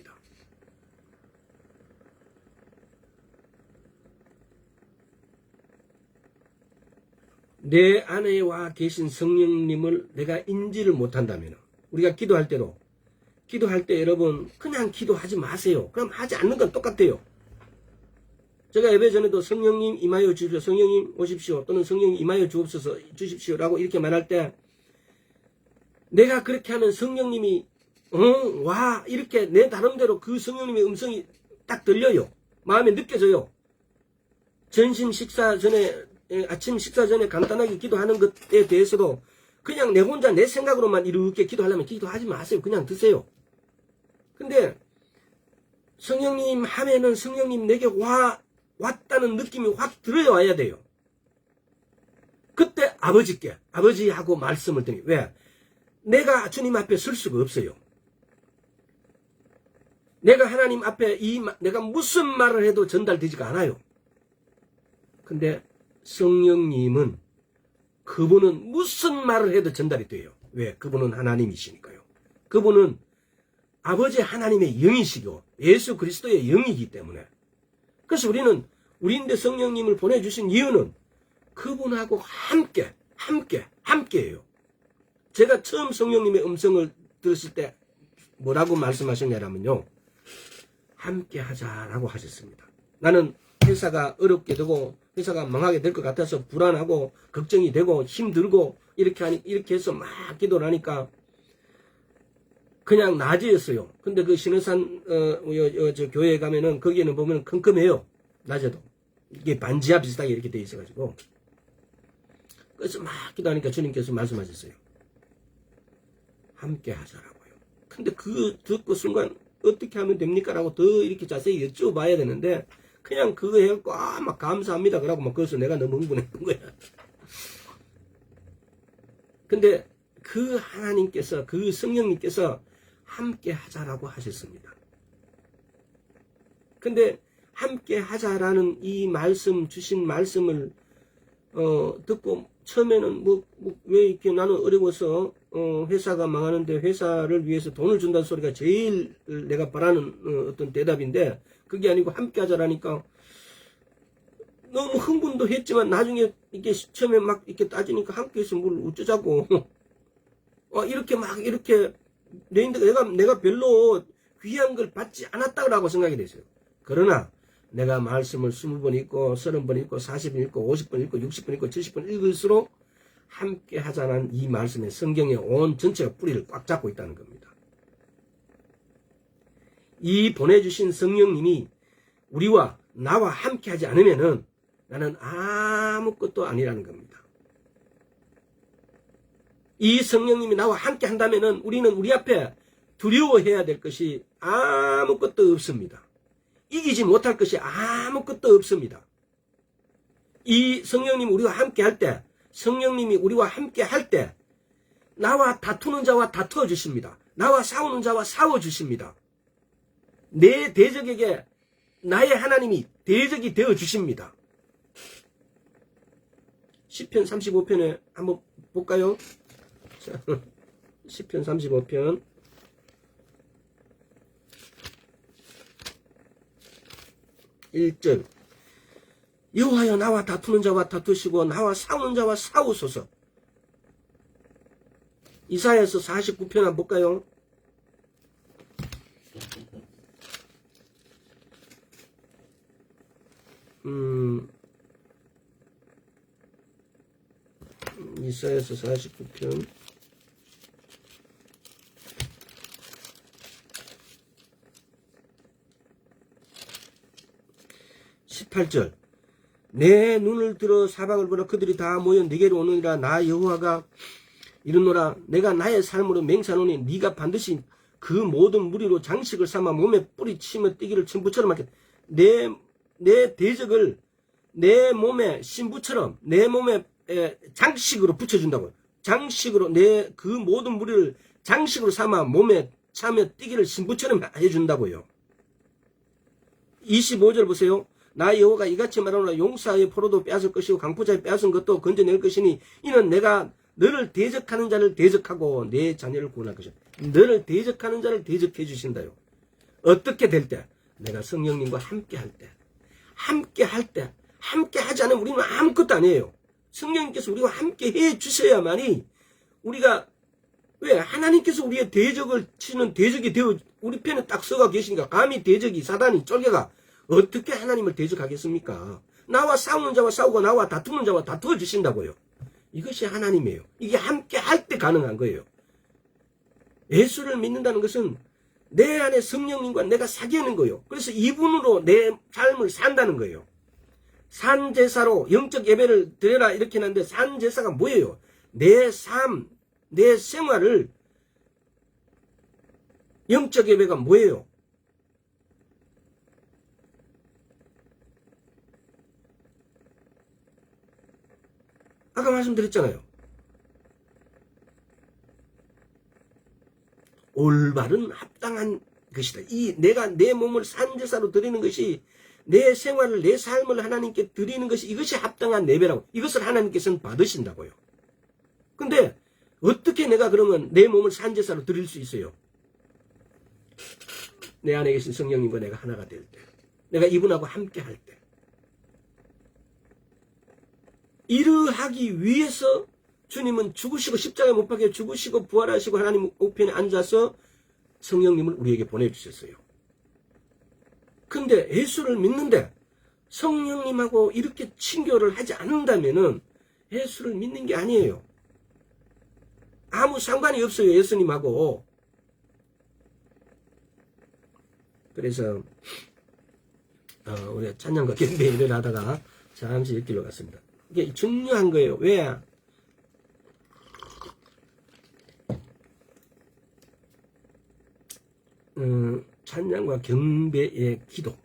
내 안에 와 계신 성령님을 내가 인지를 못한다면, 우리가 기도할 때 여러분 그냥 기도하지 마세요. 그럼 하지 않는 건 똑같아요. 제가 예배 전에도 성령님 임하여 주십시오, 성령님 오십시오, 또는 성령님 임하여 주십시오라고 이렇게 말할 때, 내가 그렇게 하면 성령님이 와 이렇게 내 나름대로 그 성령님의 음성이 딱 들려요. 마음에 느껴져요. 아침 식사 전에 간단하게 기도하는 것에 대해서도 그냥 내 혼자 내 생각으로만 이렇게 기도하려면 기도하지 마세요. 그냥 드세요. 근데 성령님 하면은 성령님 내게 왔다는 느낌이 확 들어와야 돼요. 그때 아버지하고 말씀을 드리. 왜? 내가 주님 앞에 설 수가 없어요. 내가 하나님 앞에 내가 무슨 말을 해도 전달되지가 않아요. 근데 성령님은 그분은 무슨 말을 해도 전달이 돼요. 왜? 그분은 하나님이시니까요. 그분은 아버지 하나님의 영이시고 예수 그리스도의 영이기 때문에. 그래서 우리인데 성령님을 보내주신 이유는 그분하고 함께해요. 제가 처음 성령님의 음성을 들었을 때 뭐라고 말씀하셨냐면요, 함께 하자라고 하셨습니다. 나는 회사가 어렵게 되고 회사가 망하게 될 것 같아서 불안하고 걱정이 되고 힘들고 이렇게 해서 막 기도를 하니까 그냥 낮이었어요. 근데 그 신흥산 저 교회에 가면은 거기에는 보면 컴컴해요. 낮에도 이게 반지하 비슷하게 이렇게 돼 있어가지고, 그래서 막 기도하니까 주님께서 말씀하셨어요. 함께 하자라고요. 근데 그 듣고 순간 어떻게 하면 됩니까? 라고 더 이렇게 자세히 여쭤봐야 되는데, 그냥 그거 해갖고 막 감사합니다 그러고 막 그래서 내가 너무 흥분했던 거야. 근데 그 하나님께서, 그 성령님께서 함께 하자라고 하셨습니다. 근데 함께 하자라는 이 말씀, 주신 말씀을 듣고 처음에는 왜 이렇게 나는 어려워서 회사가 망하는데 회사를 위해서 돈을 준다는 소리가 제일 내가 바라는 어떤 대답인데, 그게 아니고 함께 하자라니까 너무 흥분도 했지만 나중에 이게 처음에 막 이렇게 따지니까 함께해서 뭘 어쩌자고 이렇게 내가 별로 귀한 걸 받지 않았다고 생각이 됐어요. 그러나 내가 말씀을 20번 읽고 30번 읽고 40번 읽고 50번 읽고 60번 읽고 70번 읽을수록 함께 하자는 이 말씀에 성경의 온 전체가 뿌리를 꽉 잡고 있다는 겁니다. 이 보내주신 성령님이 우리와 나와 함께 하지 않으면은 나는 아무것도 아니라는 겁니다. 이 성령님이 나와 함께 한다면은 우리는 우리 앞에 두려워해야 될 것이 아무것도 없습니다. 이기지 못할 것이 아무것도 없습니다. 이 성령님이 우리와 함께 할 때, 성령님이 우리와 함께 할 때 나와 다투는 자와 다투어 주십니다. 나와 싸우는 자와 싸워 주십니다. 내 대적에게 나의 하나님이 대적이 되어 주십니다. 시편 35편에 한번 볼까요? 시편 35편 1절. 여호와여 나와 다투는 자와 다투시고 나와 싸우는 자와 싸우소서. 이사야서 49편 한번 볼까요? 이사야서 49편 18절. 내 눈을 들어 사방을 보라 그들이 다 모여 네게로 오느니라. 나 여호와가 이르노라. 내가 나의 삶으로 맹세하노니 네가 반드시 그 모든 무리로 장식을 삼아 몸에 뿌리치며 뛰기를 신부처럼 하게. 내 대적을 내 몸에 신부처럼 내 몸에 장식으로 붙여준다고. 장식으로 내 그 모든 무리를 장식으로 삼아 몸에 차며 뛰기를 신부처럼 해준다고요. 25절 보세요. 나 여호와가 이같이 말하노라. 용사의 포로도 빼앗을 것이고 강포자의 빼앗은 것도 건져낼 것이니 이는 내가 너를 대적하는 자를 대적하고 내 자녀를 구원할 것이다. 너를 대적하는 자를 대적해 주신다요. 어떻게 될 때? 내가 성령님과 함께 할 때. 함께 할 때. 함께 하지 않으면 우리는 아무것도 아니에요. 성령님께서 우리와 함께 해 주셔야만이 우리가 왜 하나님께서 우리의 대적을 치는 대적이 되어 우리 편에 딱 서가 계시니까 감히 대적이 사단이 쫄개가 어떻게 하나님을 대적하겠습니까? 나와 싸우는 자와 싸우고 나와 다투는 자와 다투어 주신다고요. 이것이 하나님이에요. 이게 함께 할 때 가능한 거예요. 예수를 믿는다는 것은 내 안에 성령님과 내가 사귀는 거예요. 그래서 이분으로 내 삶을 산다는 거예요. 산제사로 영적 예배를 드려라 이렇게 하는데 산제사가 뭐예요? 내 삶, 내 생활을 영적 예배가 뭐예요? 아까 말씀드렸잖아요. 올바른 합당한 것이다. 내가 내 몸을 산제사로 드리는 것이 내 생활을 내 삶을 하나님께 드리는 것이 이것이 합당한 예배라고. 이것을 하나님께서는 받으신다고요. 근데 어떻게 내가 그러면 내 몸을 산제사로 드릴 수 있어요? 내 안에 계신 성령님과 내가 하나가 될 때, 내가 이분하고 함께 할 때. 이러하기 위해서 주님은 죽으시고 십자가에 못 박혀 죽으시고 부활하시고 하나님 우편에 앉아서 성령님을 우리에게 보내주셨어요. 근데 예수를 믿는데 성령님하고 이렇게 친교를 하지 않는다면은 예수를 믿는 게 아니에요. 아무 상관이 없어요, 예수님하고. 그래서 우리 찬양과 경배 일을 하다가 잠시 옆길로 갔습니다. 이게 중요한 거예요. 왜? 찬양과 경배의 기도.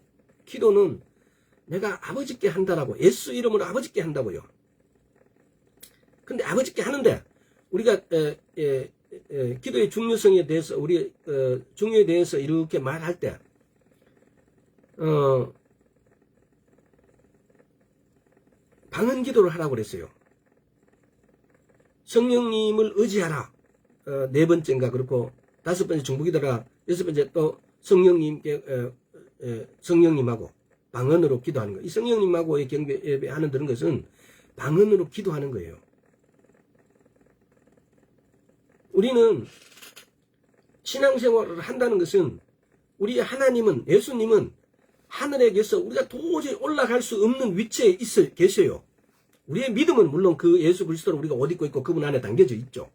기도는 내가 아버지께 한다라고, 예수 이름으로 아버지께 한다고요. 근데 아버지께 하는데 우리가 기도의 중요성에 대해서 우리 중요에 대해서 이렇게 말할 때 방언 기도를 하라고 그랬어요. 성령님을 의지하라. 네 번째인가 그렇고 다섯 번째 중보기도라. 여섯 번째 또 성령님께 성령님하고 방언으로 기도하는 거. 이 성령님하고의 경배 예배하는 그런 것은 방언으로 기도하는 거예요. 우리는 신앙생활을 한다는 것은 우리 하나님은 예수님은 하늘에 계셔 우리가 도저히 올라갈 수 없는 위치에 계셔요. 우리의 믿음은 물론 그 예수 그리스도를 우리가 옷 입고 있고 그분 안에 담겨져 있죠.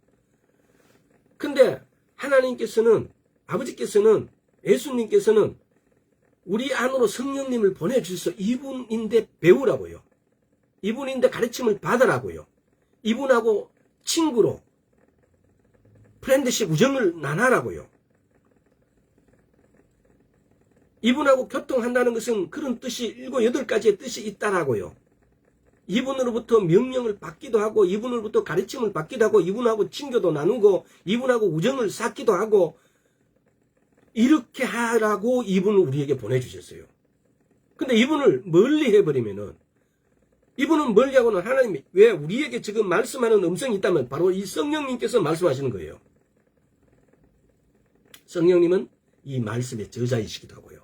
근데 하나님께서는 아버지께서는 예수님께서는 우리 안으로 성령님을 보내주셔서 이분인데 배우라고요. 이분인데 가르침을 받으라고요. 이분하고 친구로 프렌드십 우정을 나눠라고요. 이분하고 교통한다는 것은 그런 뜻이 7, 8가지의 뜻이 있다라고요. 이분으로부터 명령을 받기도 하고 이분으로부터 가르침을 받기도 하고 이분하고 친교도 나누고 이분하고 우정을 쌓기도 하고 이렇게 하라고 이분을 우리에게 보내주셨어요. 근데 이분을 멀리 해버리면은 이분은 멀리하고는 하나님이 왜 우리에게 지금 말씀하는 음성이 있다면 바로 이 성령님께서 말씀하시는 거예요. 성령님은 이 말씀의 저자이시기도 하고요.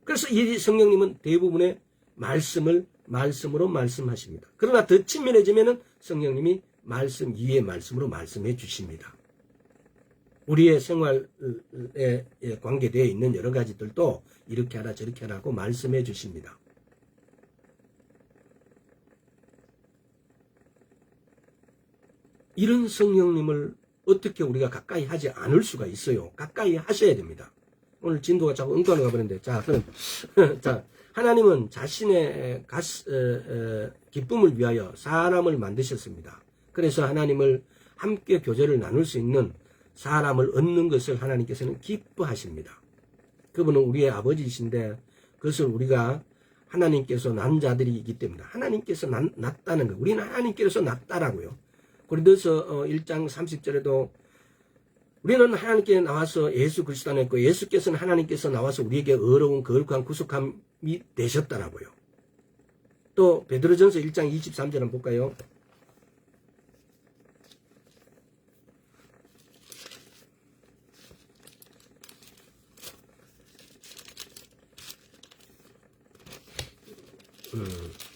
그래서 이 성령님은 대부분의 말씀으로 말씀하십니다. 그러나 더 친밀해지면은 성령님이 말씀 위의 말씀으로 말씀해 주십니다. 우리의 생활에 관계되어 있는 여러 가지들도 이렇게 하라 저렇게 하라고 말씀해 주십니다. 이런 성령님을 어떻게 우리가 가까이 하지 않을 수가 있어요. 가까이 하셔야 됩니다. 오늘 진도가 자꾸 엉뚱하게 가버렸는데, 자, 그럼, 자, 하나님은 자신의 기쁨을 위하여 사람을 만드셨습니다. 그래서 하나님을 함께 교제를 나눌 수 있는 사람을 얻는 것을 하나님께서는 기뻐하십니다. 그분은 우리의 아버지이신데 그것을 우리가 하나님께서 난 자들이기 때문에 하나님께서 낳았다는 거. 우리는 하나님께서 낳았다라고요. 고린도서 1장 30절에도 우리는 하나님께 나와서 예수 그리스도 안에 있고 예수께서는 하나님께서 나와서 우리에게 어려운 거룩한 구속함이 되셨다라고요. 또 베드로전서 1장 23절 한번 볼까요?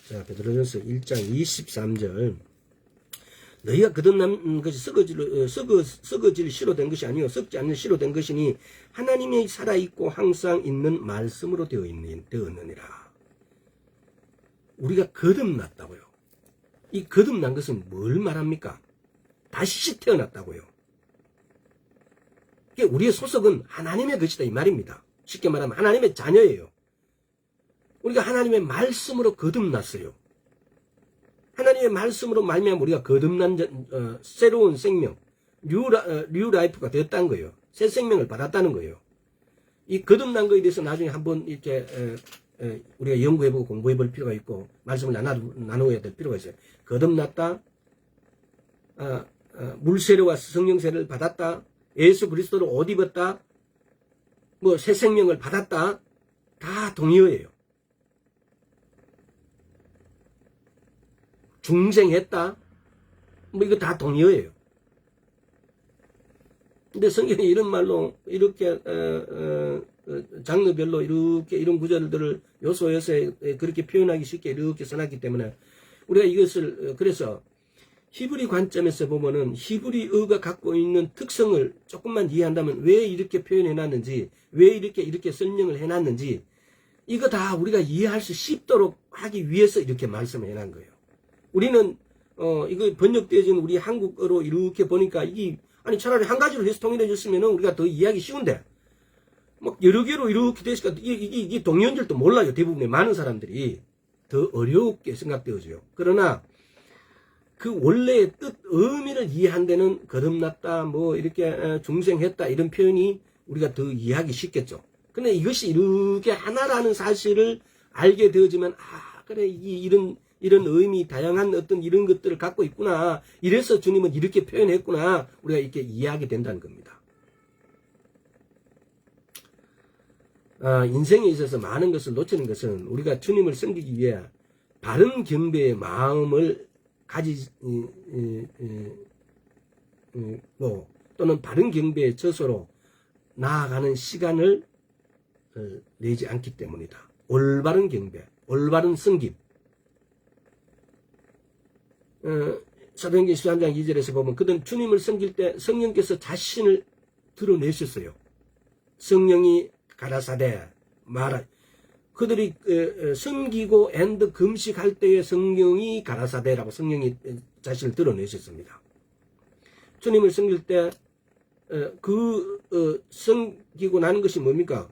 자, 베드로전서 1장 23절. 너희가 거듭난 것이 썩어질 씨로 된 것이 아니요 썩지 않는 씨로 된 것이니 하나님의 살아있고 항상 있는 말씀으로 되었느니라. 우리가 거듭났다고요. 이 거듭난 것은 뭘 말합니까? 다시 태어났다고요. 우리의 소속은 하나님의 것이다 이 말입니다. 쉽게 말하면 하나님의 자녀예요. 우리가 하나님의 말씀으로 거듭났어요. 하나님의 말씀으로 말미암아 우리가 거듭난 새로운 생명, 뉴 라이프가 되었다는 거예요. 새 생명을 받았다는 거예요. 이 거듭난 거에 대해서 나중에 한번 이렇게 우리가 연구해보고 공부해볼 필요가 있고 말씀을 나누어야 될 필요가 있어요. 거듭났다, 물세례와 성령세례를 받았다, 예수 그리스도를 옷 입었다, 뭐 새 생명을 받았다, 다 동의어예요. 중생했다, 뭐 이거 다 동의어예요. 근데 성경이 이런 말로 이렇게 장르별로 이렇게 이런 구절들을 요소에 그렇게 표현하기 쉽게 이렇게 써놨기 때문에 우리가 이것을 그래서 히브리 관점에서 보면은 히브리어가 갖고 있는 특성을 조금만 이해한다면 왜 이렇게 표현해놨는지, 왜 이렇게 설명을 해놨는지 이거 다 우리가 이해할 수 쉽도록 하기 위해서 이렇게 말씀을 해놓은 거예요. 우리는 이거 번역되어진 우리 한국어로 이렇게 보니까 이게 아니 차라리 한 가지로 해서 통일해 줬으면 우리가 더 이해하기 쉬운데 막 여러 개로 이렇게 되니까 이게 동의인 줄도 몰라요. 대부분의 많은 사람들이 더 어렵게 생각되어져요. 그러나 그 원래의 뜻, 의미를 이해한 데는 거듭났다, 뭐 이렇게 중생했다 이런 표현이 우리가 더 이해하기 쉽겠죠. 근데 이것이 이렇게 하나라는 사실을 알게 되어지면 그래 이런 의미, 다양한 어떤 이런 것들을 갖고 있구나. 이래서 주님은 이렇게 표현했구나. 우리가 이렇게 이해하게 된다는 겁니다. 인생에 있어서 많은 것을 놓치는 것은 우리가 주님을 섬기기 위해 바른 경배의 마음을 또는 바른 경배의 저소로 나아가는 시간을 내지 않기 때문이다. 올바른 경배, 올바른 섬김. 사도행전 13장 2절에서 보면 그들은 주님을 섬길 때 성령께서 자신을 드러내셨어요. 성령이 가라사대 말하 그들이 섬기고 금식할 때에 성령이 가라사대라고 성령이 자신을 드러내셨습니다. 주님을 섬길 때 섬기고 나는 것이 뭡니까?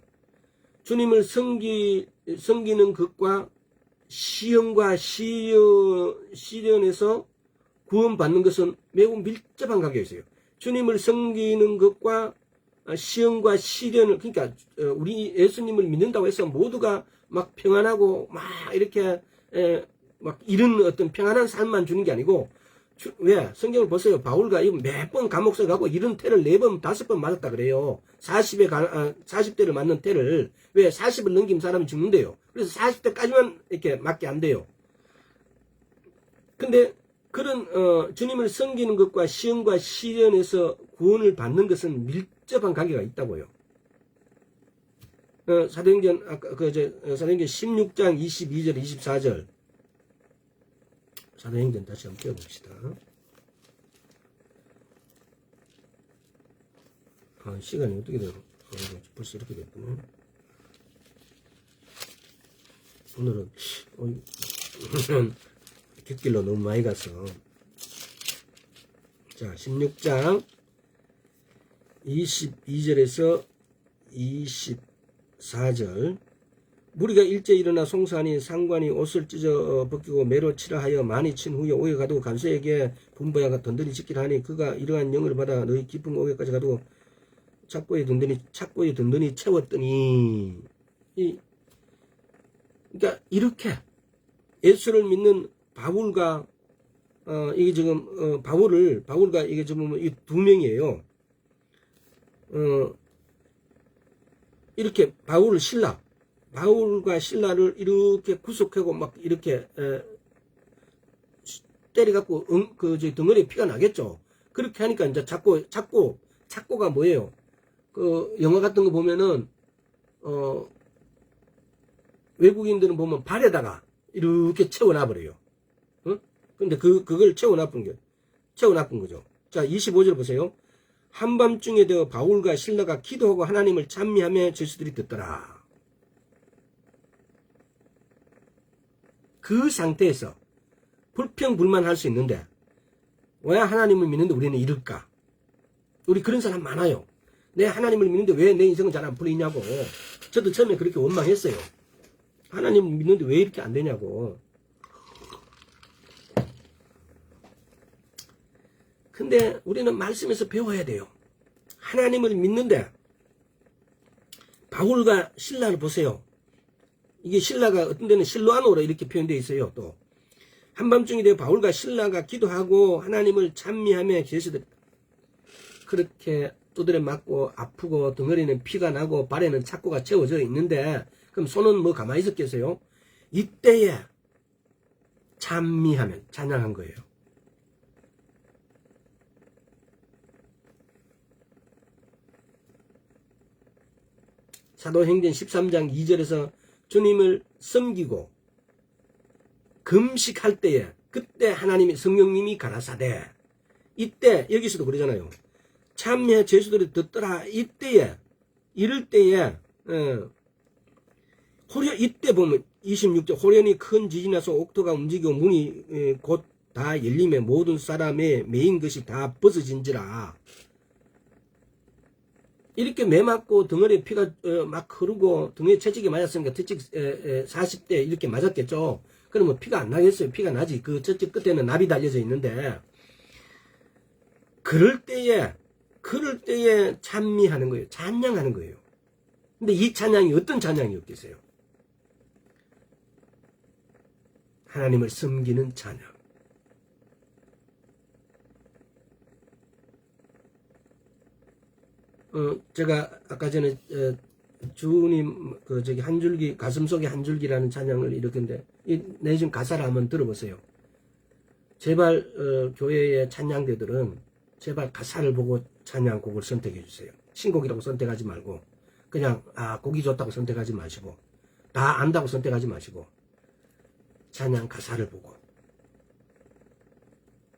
주님을 섬기는 것과 시험과 시련에서 구원받는 것은 매우 밀접한 관계가 있어요. 주님을 섬기는 것과 시험과 시련을, 그러니까 우리 예수님을 믿는다고 해서 모두가 막 평안하고 막 이렇게 막 이런 어떤 평안한 삶만 주는 게 아니고, 왜? 성경을 보세요. 바울가 몇 번 감옥서 가고 이런 태를 4번, 5번 맞았다 그래요. 40대를 맞는 태를. 왜? 40을 넘긴 사람이 죽는데요. 그래서 40대까지만 이렇게 맞게 안 돼요. 근데 그런 주님을 섬기는 것과 시험과 시련에서 구원을 받는 것은 밀접한 관계가 있다고요. 사도행전 16장 22절 24절 사도행전 다시 한번 띄워봅시다. 시간이 어떻게 돼요? 벌써 이렇게 됐구나. 오늘은 객길로 너무 많이 가서. 자, 16장 22절에서 24절. 무리가 일제 일어나 송사하니 상관이 옷을 찢어 벗기고 매로 치라 하여 많이 친 후에 옥에 가두고 간수에게 분부하여 든든히 지키라 하니 그가 이러한 영을 받아 너희 깊은 옥에까지 가두고 착고에 든든히 채웠더니. 그러니까 이렇게 예수를 믿는 바울과 이게 지금 바울과 이게 지금 이 두 명이에요. 이렇게 바울과 신라를 이렇게 구속하고 막 이렇게 때려갖고 저 덩어리에 피가 나겠죠. 그렇게 하니까 이제 자꾸가 뭐예요? 그 영화 같은 거 보면은 외국인들은 보면 발에다가 이렇게 채워놔버려요. 응? 근데 그걸 채워놔쁜 거죠. 자, 25절 보세요. 한밤중에 되어 바울과 실라가 기도하고 하나님을 찬미하며 죄수들이 듣더라. 그 상태에서 불평불만할 수 있는데 왜 하나님을 믿는데 우리는 이럴까? 우리 그런 사람 많아요. 내 하나님을 믿는데 왜 내 인생은 잘 안 풀리냐고. 저도 처음에 그렇게 원망했어요. 하나님을 믿는데 왜 이렇게 안 되냐고. 근데 우리는 말씀에서 배워야 돼요. 하나님을 믿는데 바울과 실라를 보세요. 이게 실라가 어떤 데는 실로아노로 이렇게 표현되어 있어요. 또 한밤중이 되어 바울과 실라가 기도하고 하나님을 찬미하며 계시듯 그렇게 두드려 맞고 아프고 덩어리는 피가 나고 발에는 착고가 채워져 있는데 그럼 손은 뭐 가만히 있었겠어요? 이때에 찬미하면 찬양한 거예요. 사도행전 13장 2절에서 주님을 섬기고 금식할 때에 그때 하나님의 성령님이 가라사대 이때 여기서도 그러잖아요. 참여 제수들이 듣더라. 이럴 때에 이때 보면 26절 호련히 큰 지진이 나서 옥토가 움직이고 문이 곧 다 열림에 모든 사람의 매인 것이 다 벗어진지라. 이렇게 매 맞고 덩어리에 피가 막 흐르고 등에 채찍이 맞았으니까 채찍 40대 이렇게 맞았겠죠. 그러면 피가 안 나겠어요. 피가 나지. 그 채찍 끝에는 납이 달려져 있는데 그럴 때에 찬미하는 거예요. 찬양하는 거예요. 근데 이 찬양이 어떤 찬양이었겠어요? 하나님을 섬기는 찬양. 제가 아까 전에 주님 한 줄기 가슴 속에 한 줄기라는 찬양을 이렇게인데 내 지금 가사를 한번 들어보세요. 제발 교회의 찬양대들은 제발 가사를 보고 찬양곡을 선택해 주세요. 신곡이라고 선택하지 말고 그냥 곡이 좋다고 선택하지 마시고 다 안다고 선택하지 마시고 찬양 가사를 보고.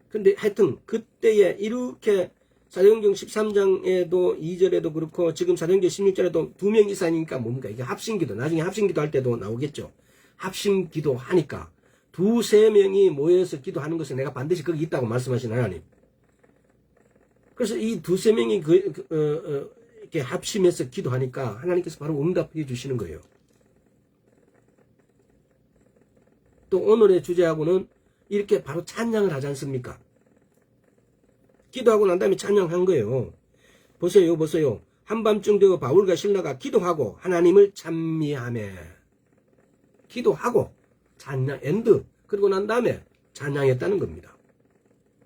근데 하여튼 그때에 이렇게 사도행전 13장에도 2절에도 그렇고 지금 사도행전 16절에도 2명 이상이니까 뭡니까? 이게 합심기도 나중에 합심기도 할 때도 나오겠죠. 합심기도 하니까 두세 명이 모여서 기도하는 것은 내가 반드시 거기 있다고 말씀하신 하나님. 그래서 이 두세 명이 이렇게 합심해서 기도하니까 하나님께서 바로 응답해 주시는 거예요. 또 오늘의 주제하고는 이렇게 바로 찬양을 하지 않습니까? 기도하고 난 다음에 찬양한 거예요. 보세요. 한밤중 되어 바울과 실라가 기도하고 하나님을 찬미하며 기도하고 찬양 엔드 그리고 난 다음에 찬양했다는 겁니다.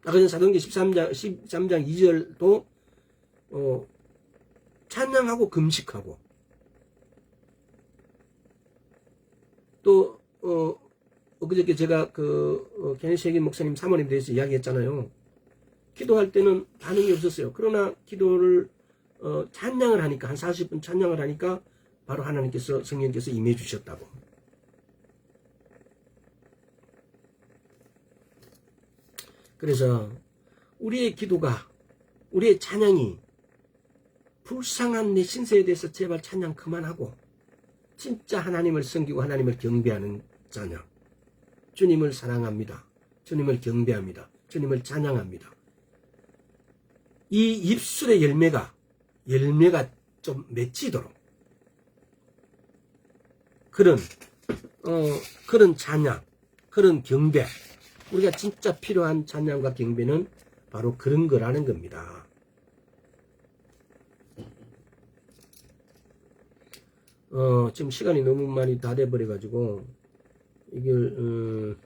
아까 전 사도행전 13장 2절도 찬양하고 금식하고 또 그저께 제가 케네시에게 목사님 사모님에 대해서 이야기했잖아요. 기도할 때는 반응이 없었어요. 그러나 기도를 찬양을 하니까 한 40분 찬양을 하니까 바로 하나님께서 성령께서 임해 주셨다고. 그래서 우리의 기도가 우리의 찬양이 불쌍한 내 신세에 대해서 제발 찬양 그만하고 진짜 하나님을 섬기고 하나님을 경배하는 찬양. 주님을 사랑합니다. 주님을 경배합니다. 주님을 찬양합니다. 이 입술의 열매가 좀 맺히도록 그런 찬양, 그런 경배, 우리가 진짜 필요한 찬양과 경배는 바로 그런 거라는 겁니다. 지금 시간이 너무 많이 다 돼버려가지고 이걸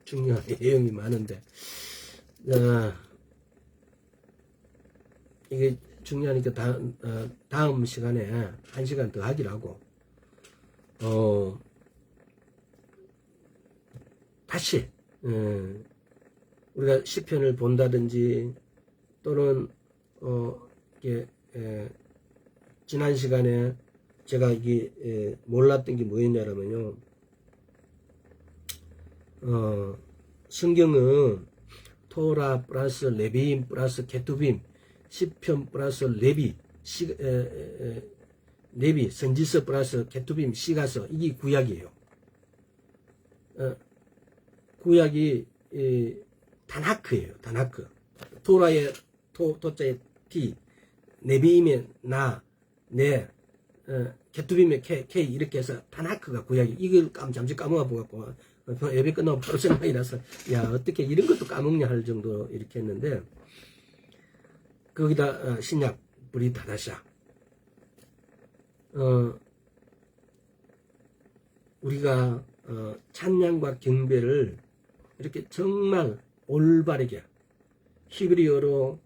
중요한 내용이 많은데, 이게 중요하니까 다음 시간에 1시간 더 하기로 하고, 다시, 우리가 시편을 본다든지, 또는, 이게, 지난 시간에 제가 이게, 몰랐던 게 뭐였냐면요. 성경은 토라 플러스 레비임 플러스 케투빔, 시편 플러스 레비, 선지서 플러스 케투빔, 시가서, 이게 구약이에요. 구약이 다나크예요. 다나크. 토라의 토자의 T, 네비임의 나, 네, 케투빔의 K 이렇게 해서 다나크가 구약이. 이걸 잠시 까먹어보고 예배 끝나고 바로 생각이 나서 야 어떻게 이런 것도 까먹냐 할 정도 이렇게 했는데, 거기다 신약 브리다다샤, 우리가 찬양과 경배를 이렇게 정말 올바르게 히브리어로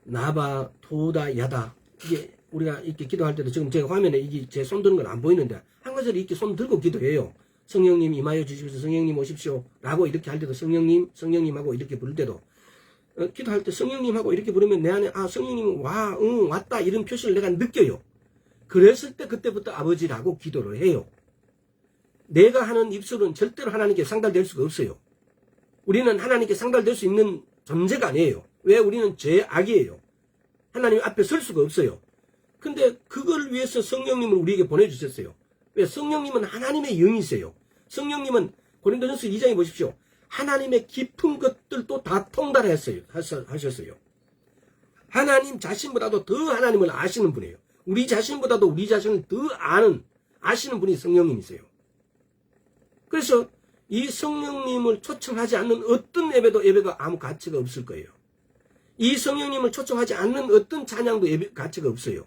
나바 토다 야다, 이게 우리가 이렇게 기도할 때도 지금 제가 화면에 이게 제 손 드는 건 안 보이는데 한 가지를 이렇게 손 들고 기도해요. 성령님 임하여 주십시오, 성령님 오십시오 라고 이렇게 할 때도 성령님하고 이렇게 부를 때도 기도할 때 성령님하고 이렇게 부르면 내 안에 성령님 왔다 이런 표시를 내가 느껴요. 그랬을 때 그때부터 아버지라고 기도를 해요. 내가 하는 입술은 절대로 하나님께 상달될 수가 없어요. 우리는 하나님께 상달될 수 있는 존재가 아니에요. 왜? 우리는 죄악이에요. 하나님 앞에 설 수가 없어요. 근데 그걸 위해서 성령님을 우리에게 보내주셨어요. 왜? 성령님은 하나님의 영이세요. 성령님은 고린도전서 2장에 보십시오. 하나님의 깊은 것들도 다 통달했어요. 하셨어요. 하나님 자신보다도 더 하나님을 아시는 분이에요. 우리 자신보다도 우리 자신을 더 아시는 분이 성령님이세요. 그래서 이 성령님을 초청하지 않는 어떤 예배가 아무 가치가 없을 거예요. 이 성령님을 초청하지 않는 어떤 찬양도 가치가 없어요.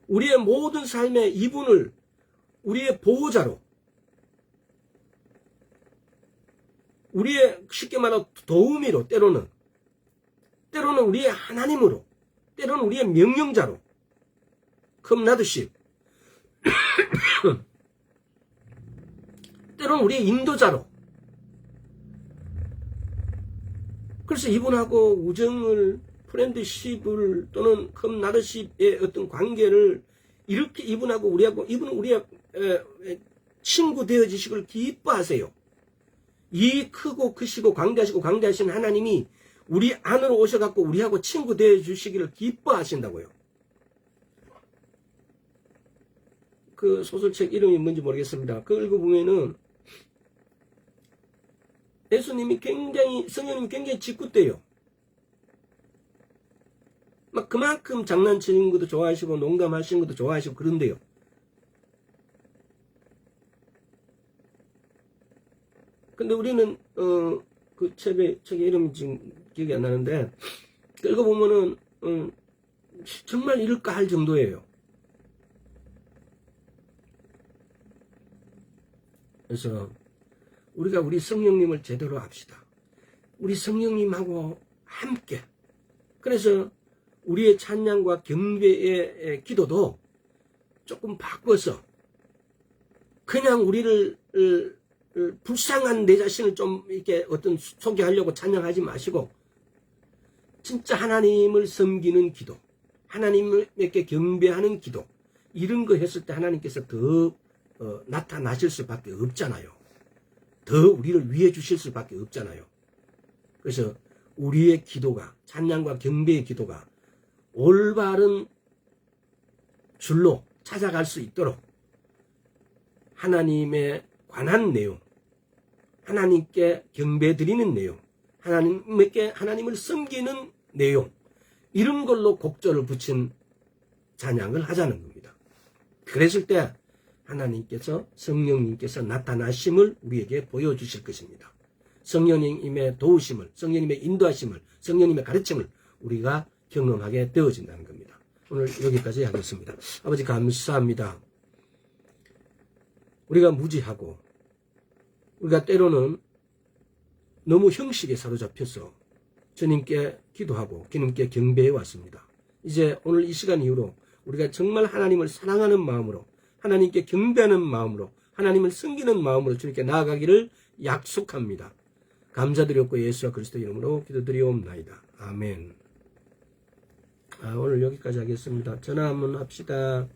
우리의 모든 삶의 이분을 우리의 보호자로, 우리의 쉽게 말하면 도우미로, 때로는 우리의 하나님으로, 때로는 우리의 명령자로, 컴나드십, 때로는 우리의 인도자로. 그래서 이분하고 우정을, 프렌드십을 또는 컴나드십의 어떤 관계를 이렇게 이분하고 우리하고, 이분은 우리의 친구 되어지시길 기뻐하세요. 이 크고 크시고 광대하신 하나님이 우리 안으로 오셔갖고 우리하고 친구 되어주시기를 기뻐하신다고요. 그 소설책 이름이 뭔지 모르겠습니다. 그걸 읽어보면은 예수님이 성령님이 굉장히 짓궂대요. 막 그만큼 장난치는 것도 좋아하시고 농담하시는 것도 좋아하시고 그런데요. 근데 우리는 그 책의 이름이 지금 기억이 안 나는데 읽어보면은 정말 이럴까 할 정도예요. 그래서 우리가 우리 성령님을 제대로 합시다. 우리 성령님하고 함께. 그래서 우리의 찬양과 경배의 기도도 조금 바꿔서 그냥 우리를 불쌍한 내 자신을 좀 이렇게 어떤 소개하려고 찬양하지 마시고 진짜 하나님을 섬기는 기도, 하나님께 경배하는 기도, 이런 거 했을 때 하나님께서 더 나타나실 수밖에 없잖아요. 더 우리를 위해 주실 수밖에 없잖아요. 그래서 우리의 기도가, 찬양과 경배의 기도가 올바른 줄로 찾아갈 수 있도록 하나님의 관한 내용, 하나님께 경배드리는 내용, 하나님을 섬기는 내용, 이런 걸로 곡절을 붙인 찬양을 하자는 겁니다. 그랬을 때 하나님께서, 성령님께서 나타나심을 우리에게 보여주실 것입니다. 성령님의 도우심을, 성령님의 인도하심을, 성령님의 가르침을 우리가 경험하게 되어진다는 겁니다. 오늘 여기까지 하겠습니다. 아버지 감사합니다. 우리가 무지하고 우리가 때로는 너무 형식에 사로잡혀서 주님께 기도하고 주님께 경배해 왔습니다. 이제 오늘 이 시간 이후로 우리가 정말 하나님을 사랑하는 마음으로, 하나님께 경배하는 마음으로, 하나님을 섬기는 마음으로 주님께 나아가기를 약속합니다. 감사드렸고 예수와 그리스도 이름으로 기도드리옵나이다. 아멘. 오늘 여기까지 하겠습니다. 전화 한번 합시다.